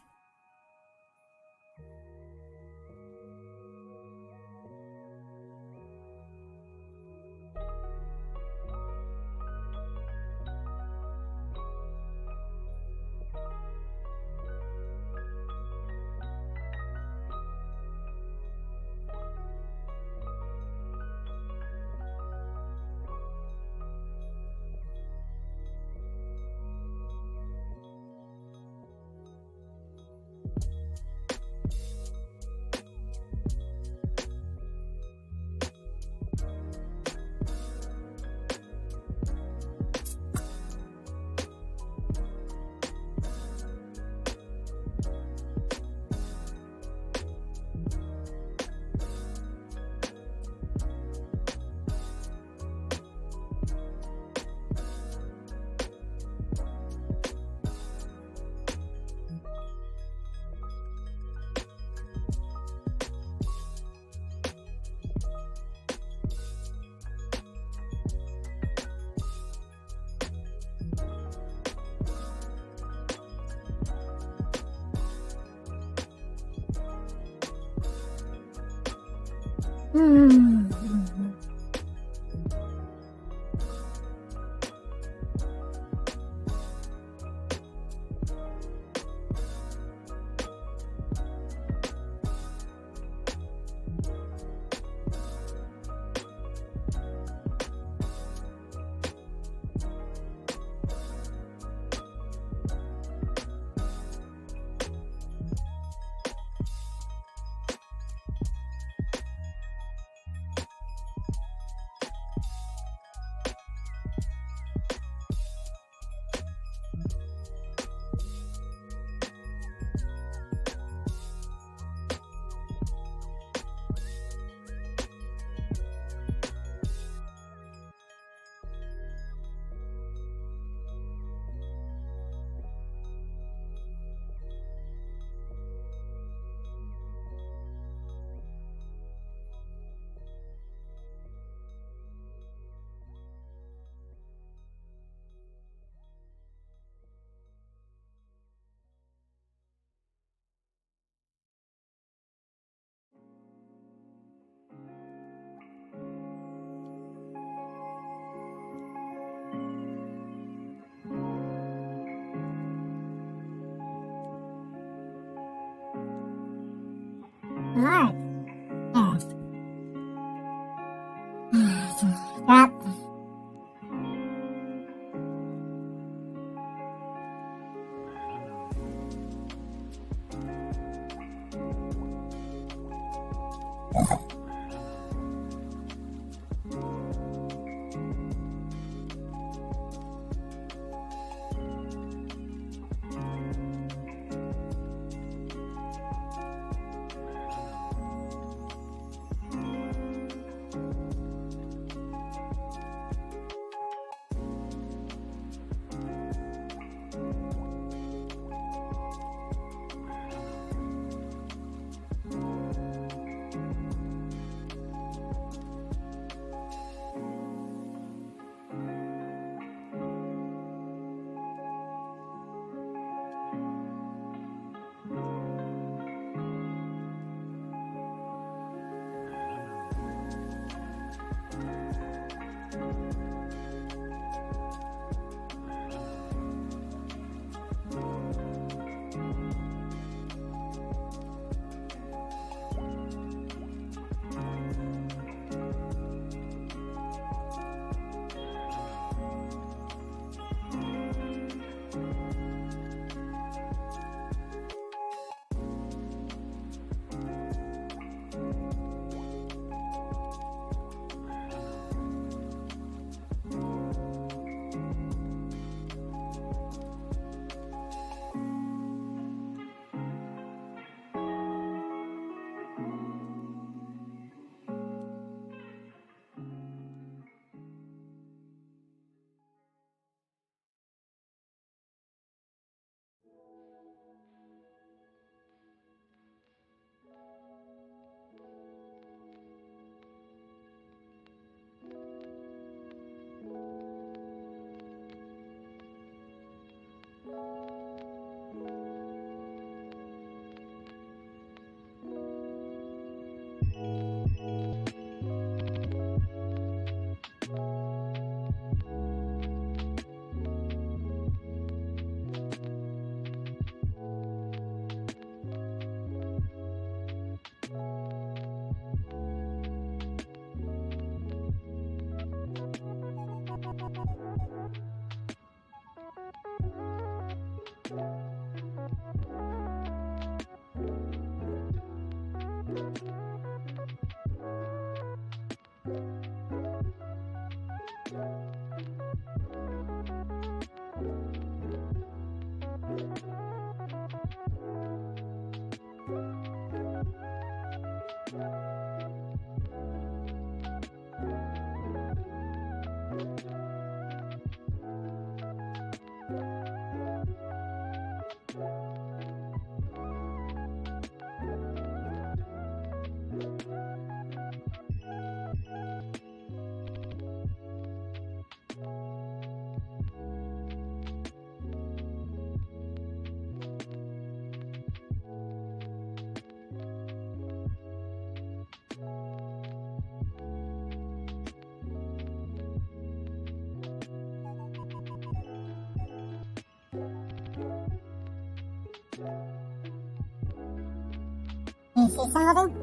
You see somebody?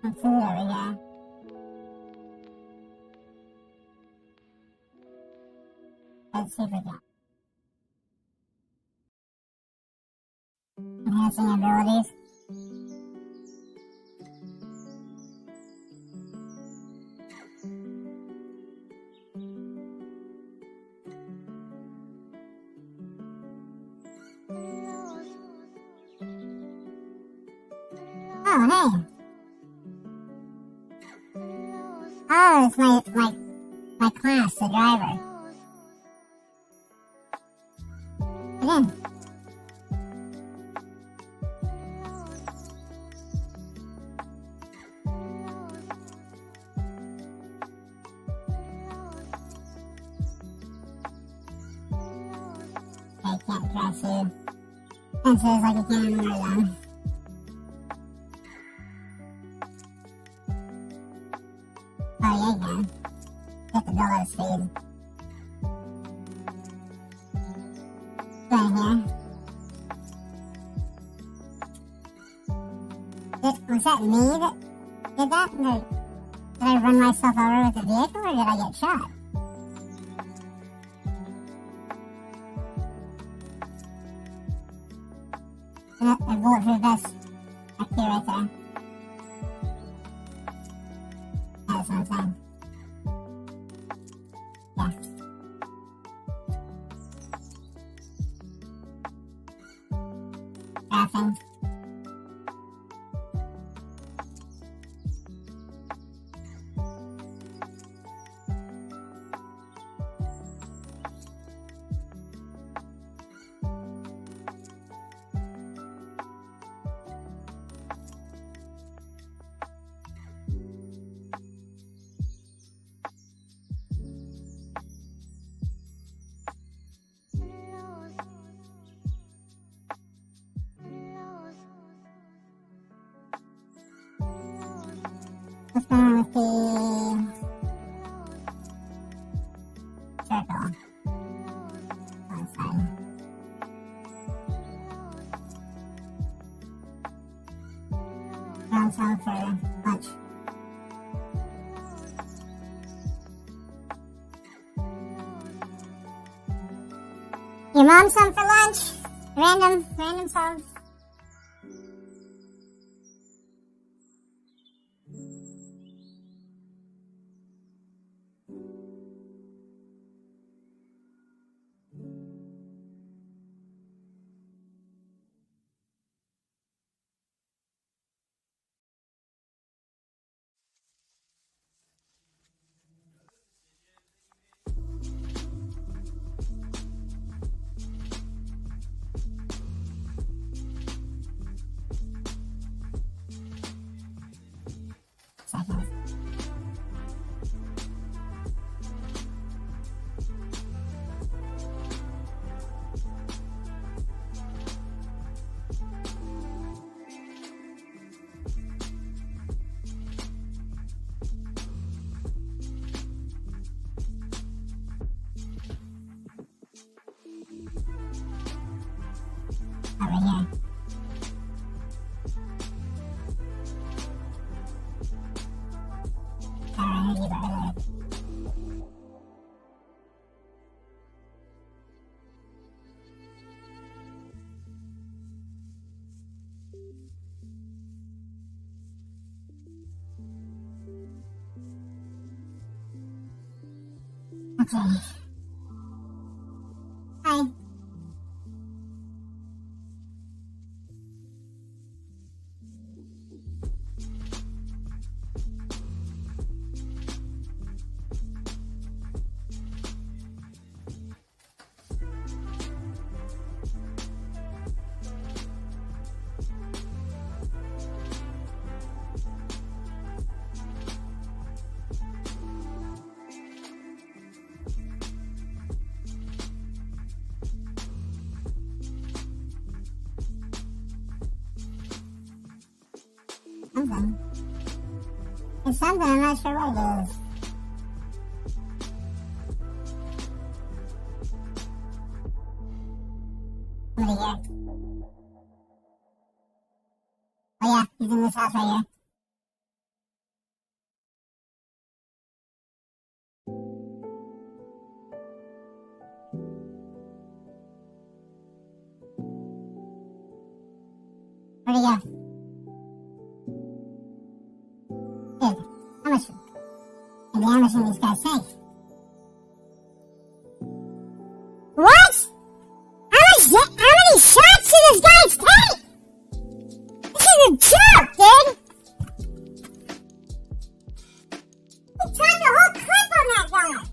Some food over here. Let's see if we got enhancing abilities. Oh, hey. Oh, it's my class, the driver. Get in. I can't trust you. Fences like you can when you're young. Oh, yeah, you can. You have to build at a speed. Right here. Was that me that did that? Did I run myself over with the vehicle or did I get shot? A bulletproof vest back here right there. That's what I'm saying. Yeah. Crafting. What's going on with the circle? One side. Round side for lunch. Your mom's some for lunch? Random songs. Second. Over here. Alright, you got it. Okay. Hi. something. It's something, I'm not sure what it is. Somebody here. Oh yeah, he's in this house right here. Where'd he go? Dude, how much? Maybe how much of these guys safe? What? How many shots did this guy take? This is a joke, dude! He turned the whole clip on that guy!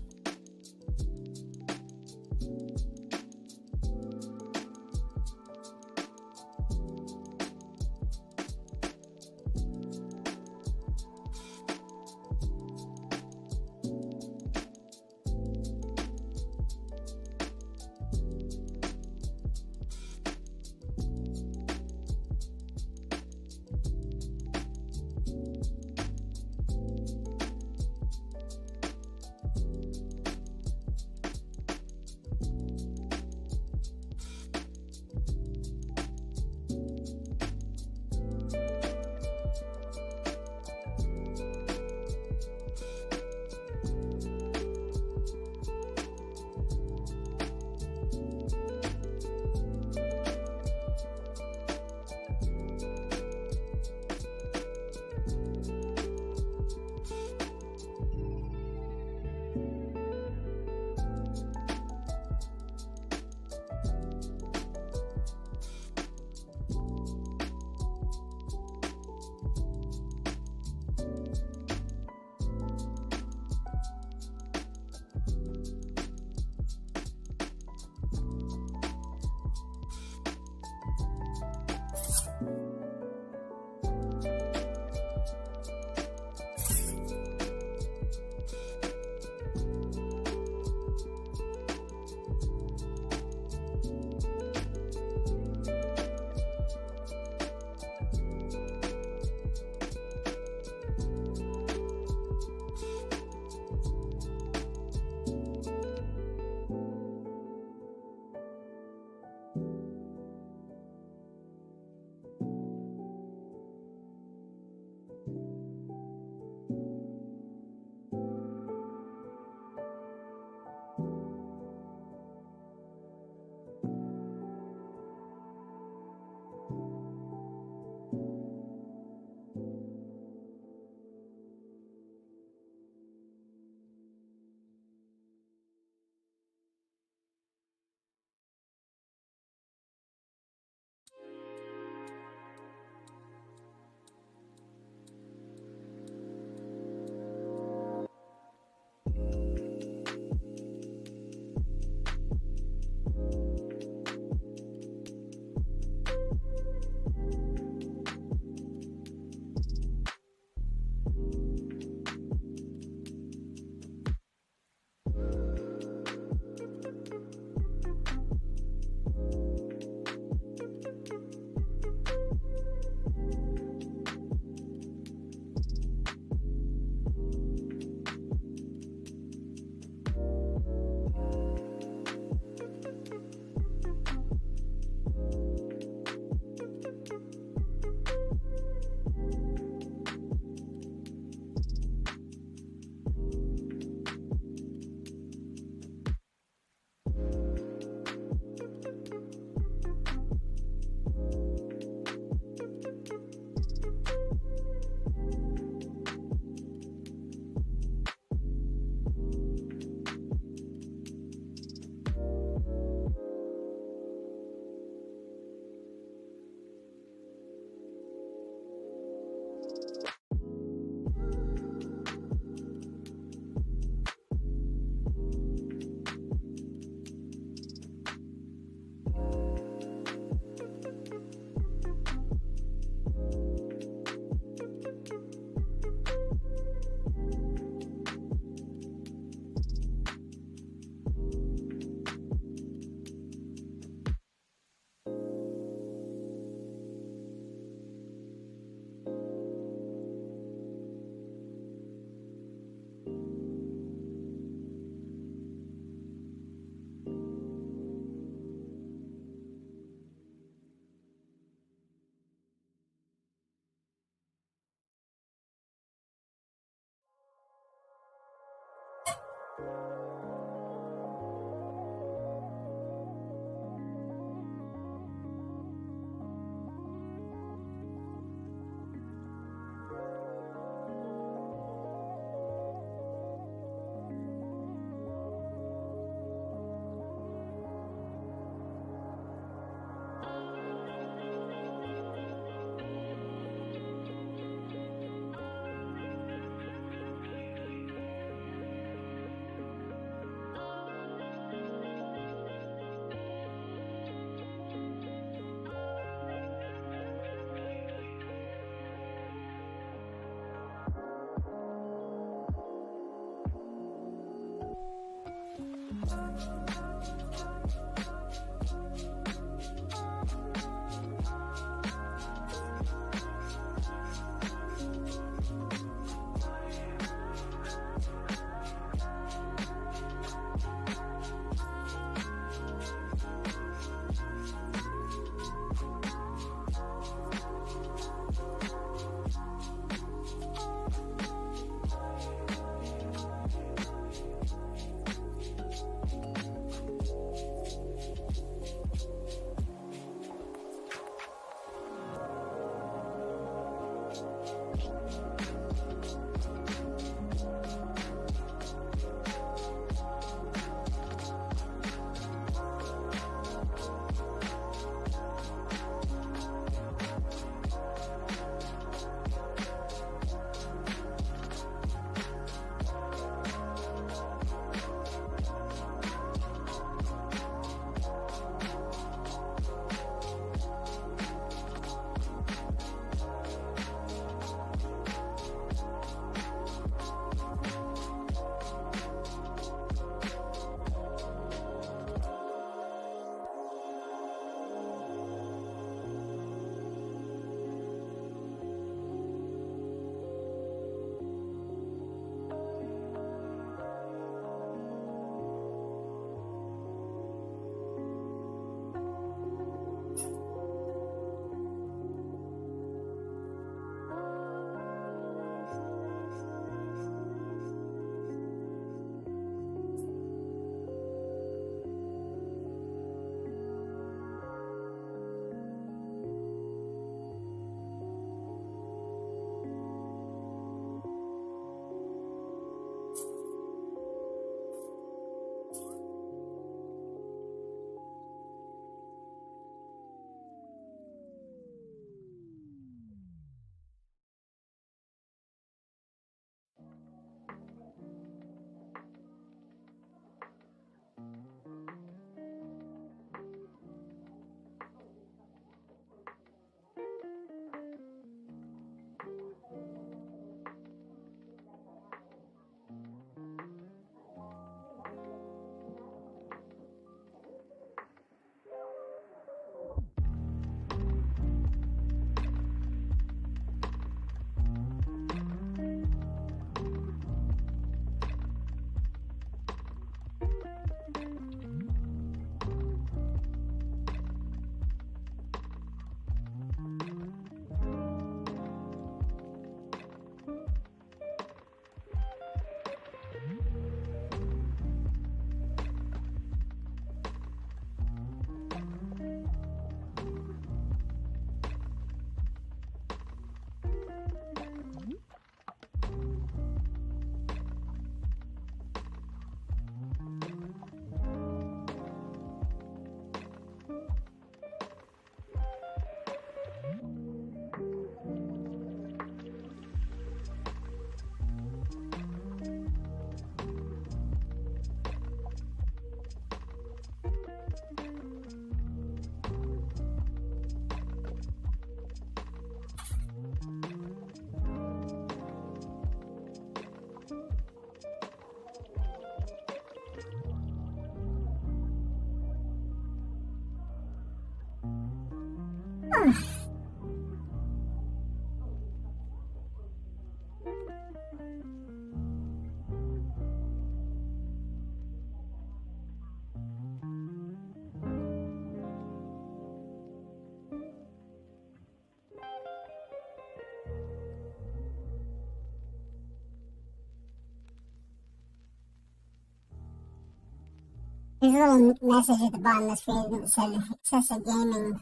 There's a little message at the bottom of the screen that said excessive gaming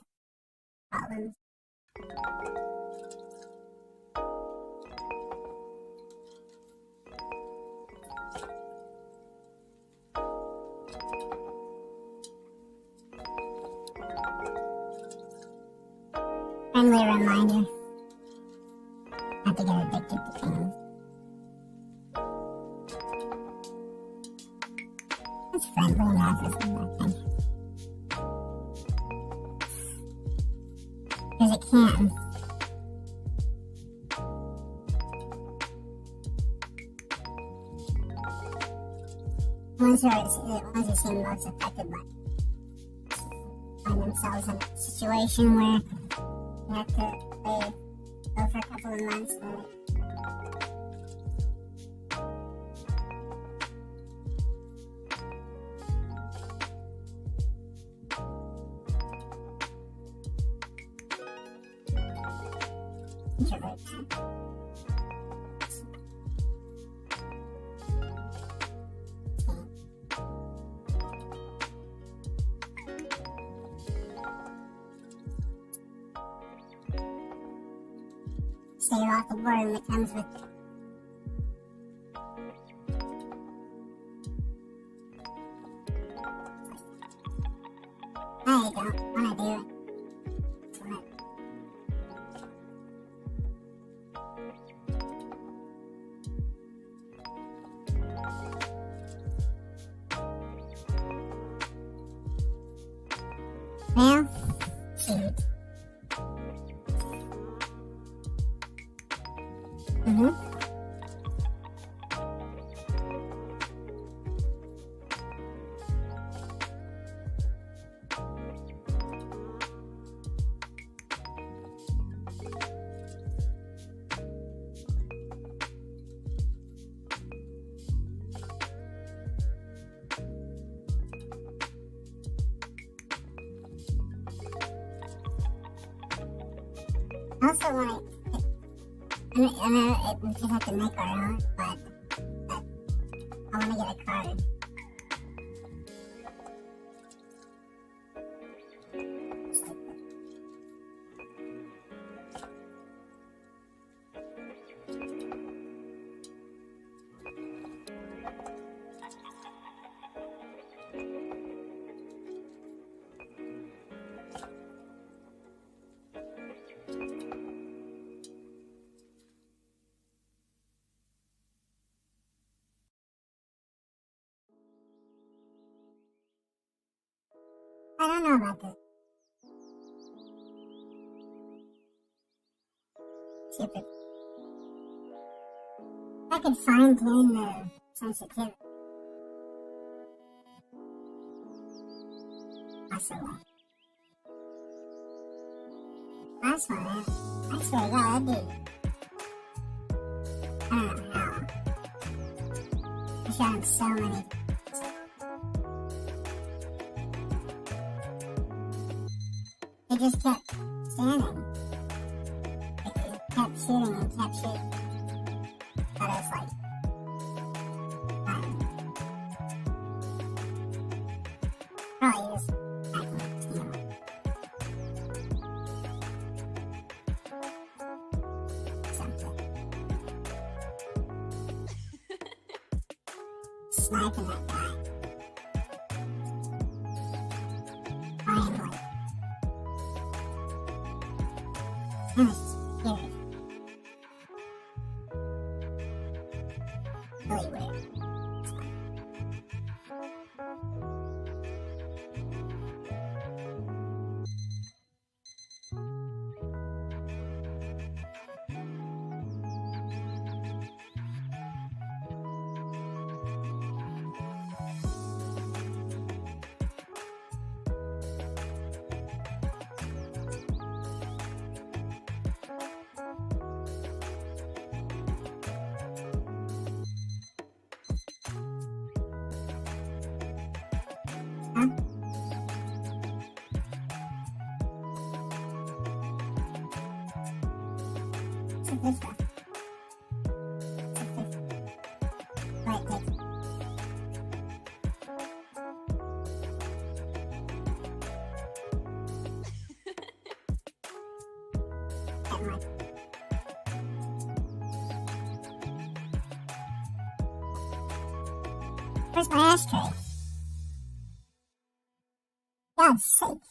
problems. Friendly reminder not to get addicted to games. It's friendly enough, isn't it? Because it can. ones who seem most affected find themselves in a situation where they have to go for a couple of months. Stay off the boredom that comes with it. I don't want to do it. Well, shoot. I also want to, I know we just have to make our own, but I want to get a card. I don't know about this. Stupid. I could fine tune the sensitivity. Also, last one, I swear to God, that'd be. I don't know how. I shot him so many. He just kept standing. It kept shooting and kept shooting. But I was like, probably just acting like a steamer. Sniping that guy. Finally. I'm scared. Really weird. Huh? What's this stuff? Wait, take it. Never mind. Where's my ashtray? God's sake.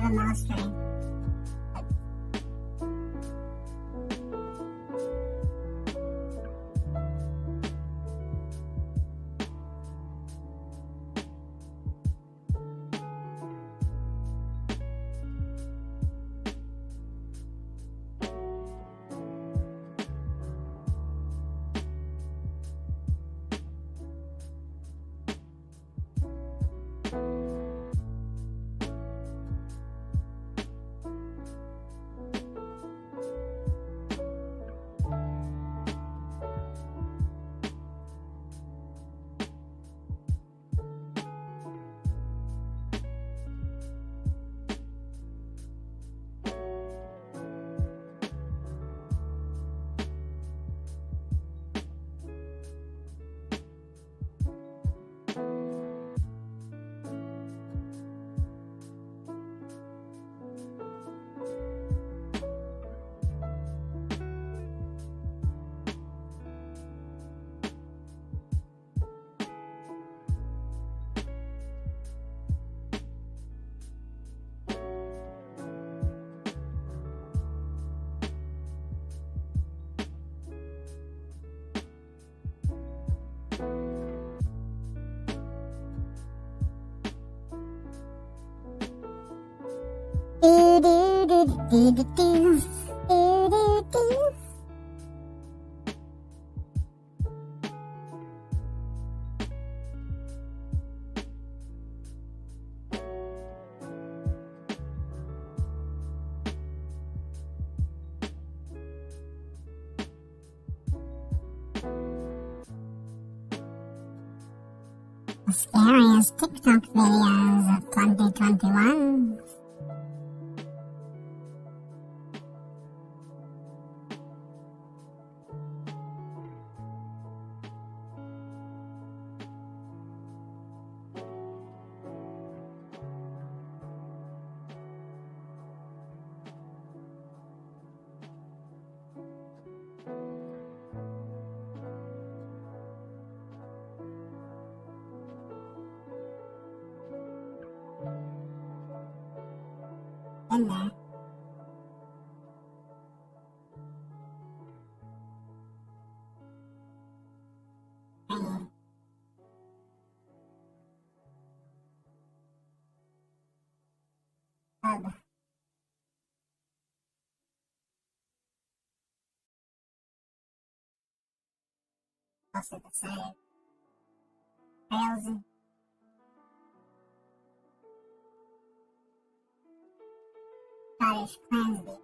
have a mouse ring. The scariest TikTok videos of 2021. In there. Hub. Also the side. Rails and Scottish Clansby.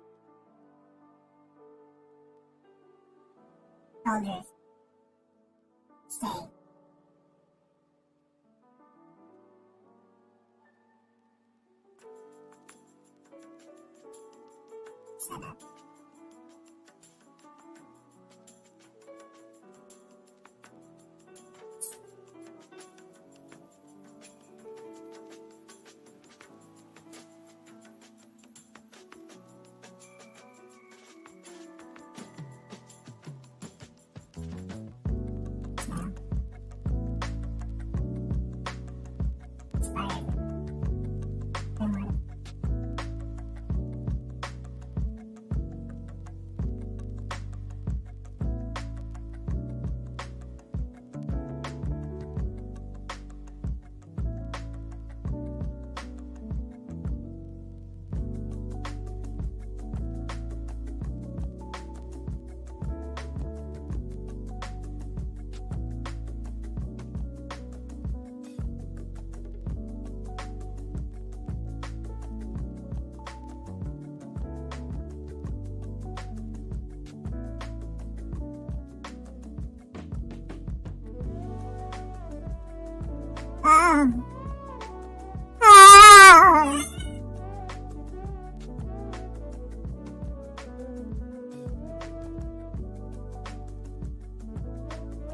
Soldiers. Stay. Set up.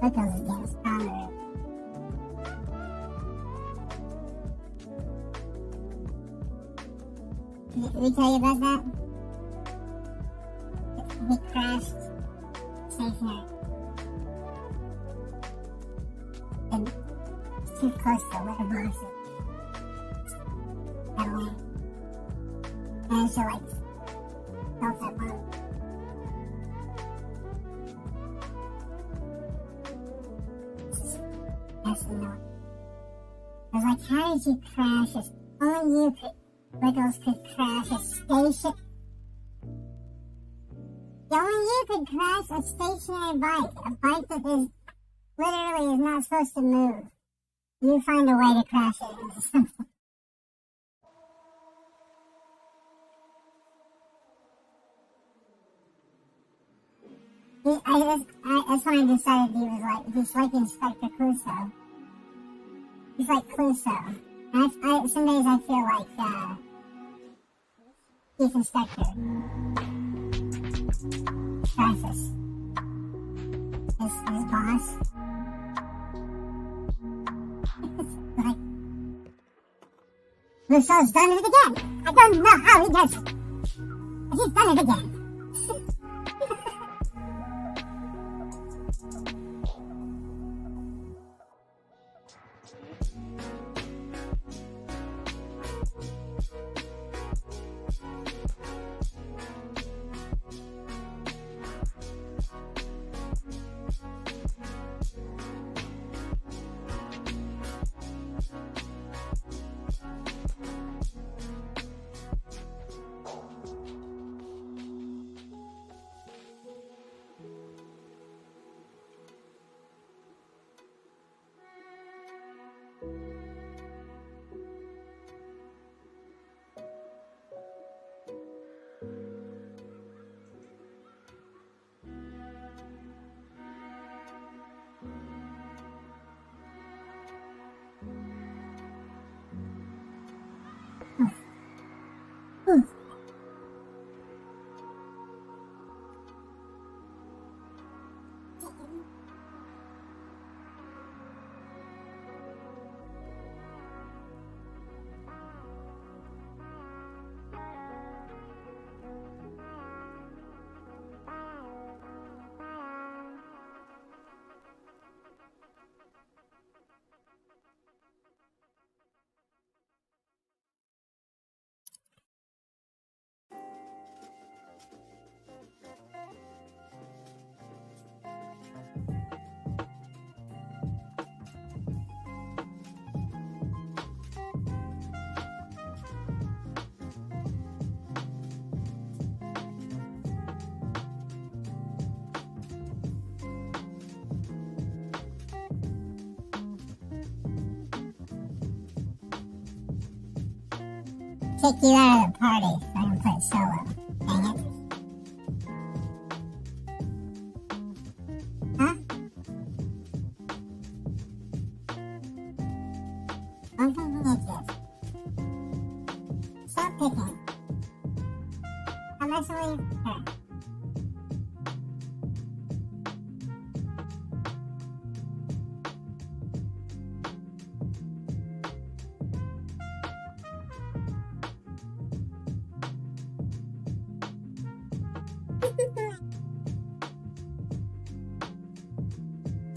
Ripples is getting stronger. Did we tell you about that? We crashed stationary. And it's too close to the litter boxes. Got away. managed to like help that one. That's annoying. I was like, how did you crash this? Only you could, Wiggles could crash a station. Only you could crash a stationary bike. A bike that is literally is not supposed to move. You find a way to crash it into something. That's when I decided he's like Inspector Clouseau. He's like Clouseau. Some days I feel like, Chief Inspector. Francis. His boss. Like, Clouseau's done it again. I don't know how he does it. But he's done it again. Kick you out of the party so I can play solo. Dang it. Huh? I'm gonna make this. Stop picking. I'm messing with her.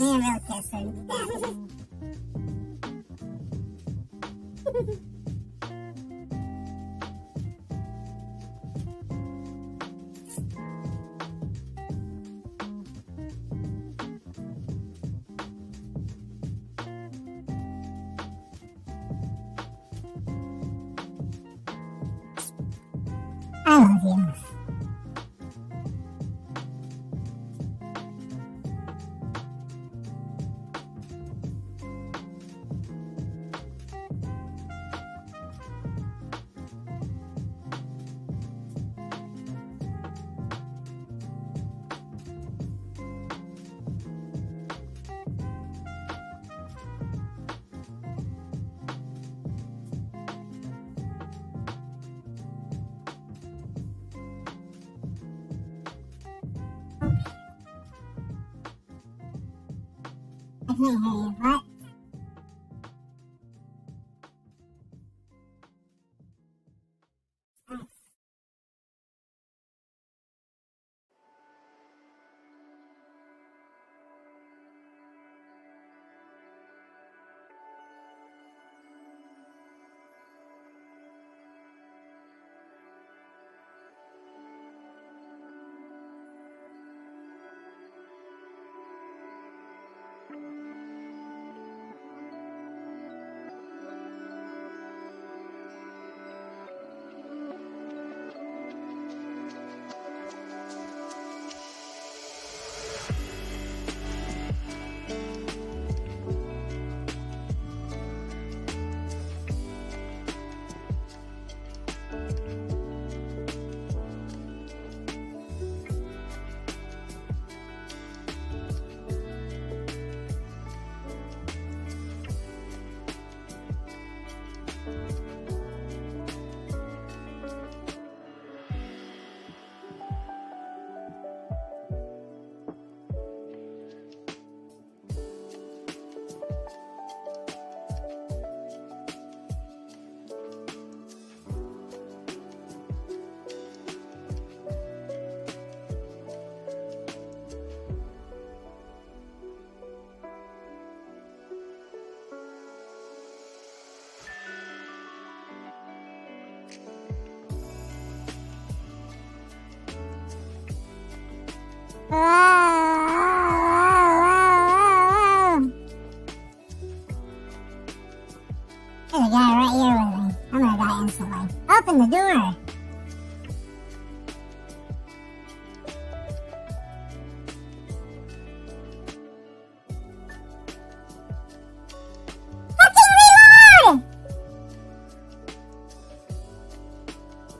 Real kisser. I love you. I can't hear you. What? There's a guy right here with me. I'm gonna die instantly. Open the door. Fucking reload!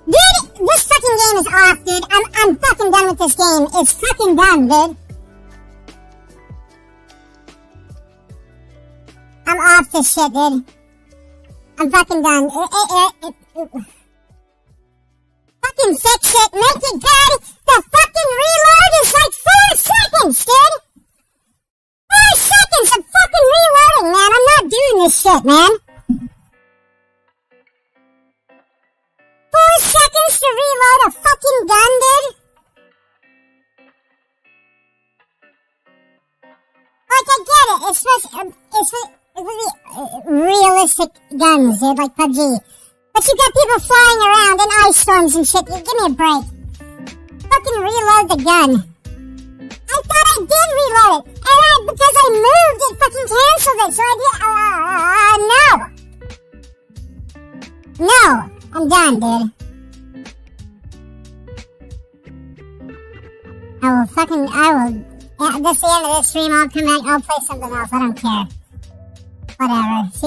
Dude, this fucking game is off, dude. I'm fucking done with this game. It's fucking done, dude. I'm off this shit, dude. I'm fucking done. Fucking fix it, make it good. The fucking reload is like 4 seconds, dude. 4 seconds of fucking reloading, man. I'm not doing this shit, man. 4 seconds to reload a fucking gun, dude. Like, I get it. It's supposed to be realistic guns, dude, like PUBG. But you got people flying around in ice storms and shit. Give me a break. Fucking reload the gun. I thought I did reload it. And because I moved, it fucking canceled it. So I did, no. No. I'm done, dude. That's the end of this stream. I'll come back. I'll play something else. I don't care. Whatever. See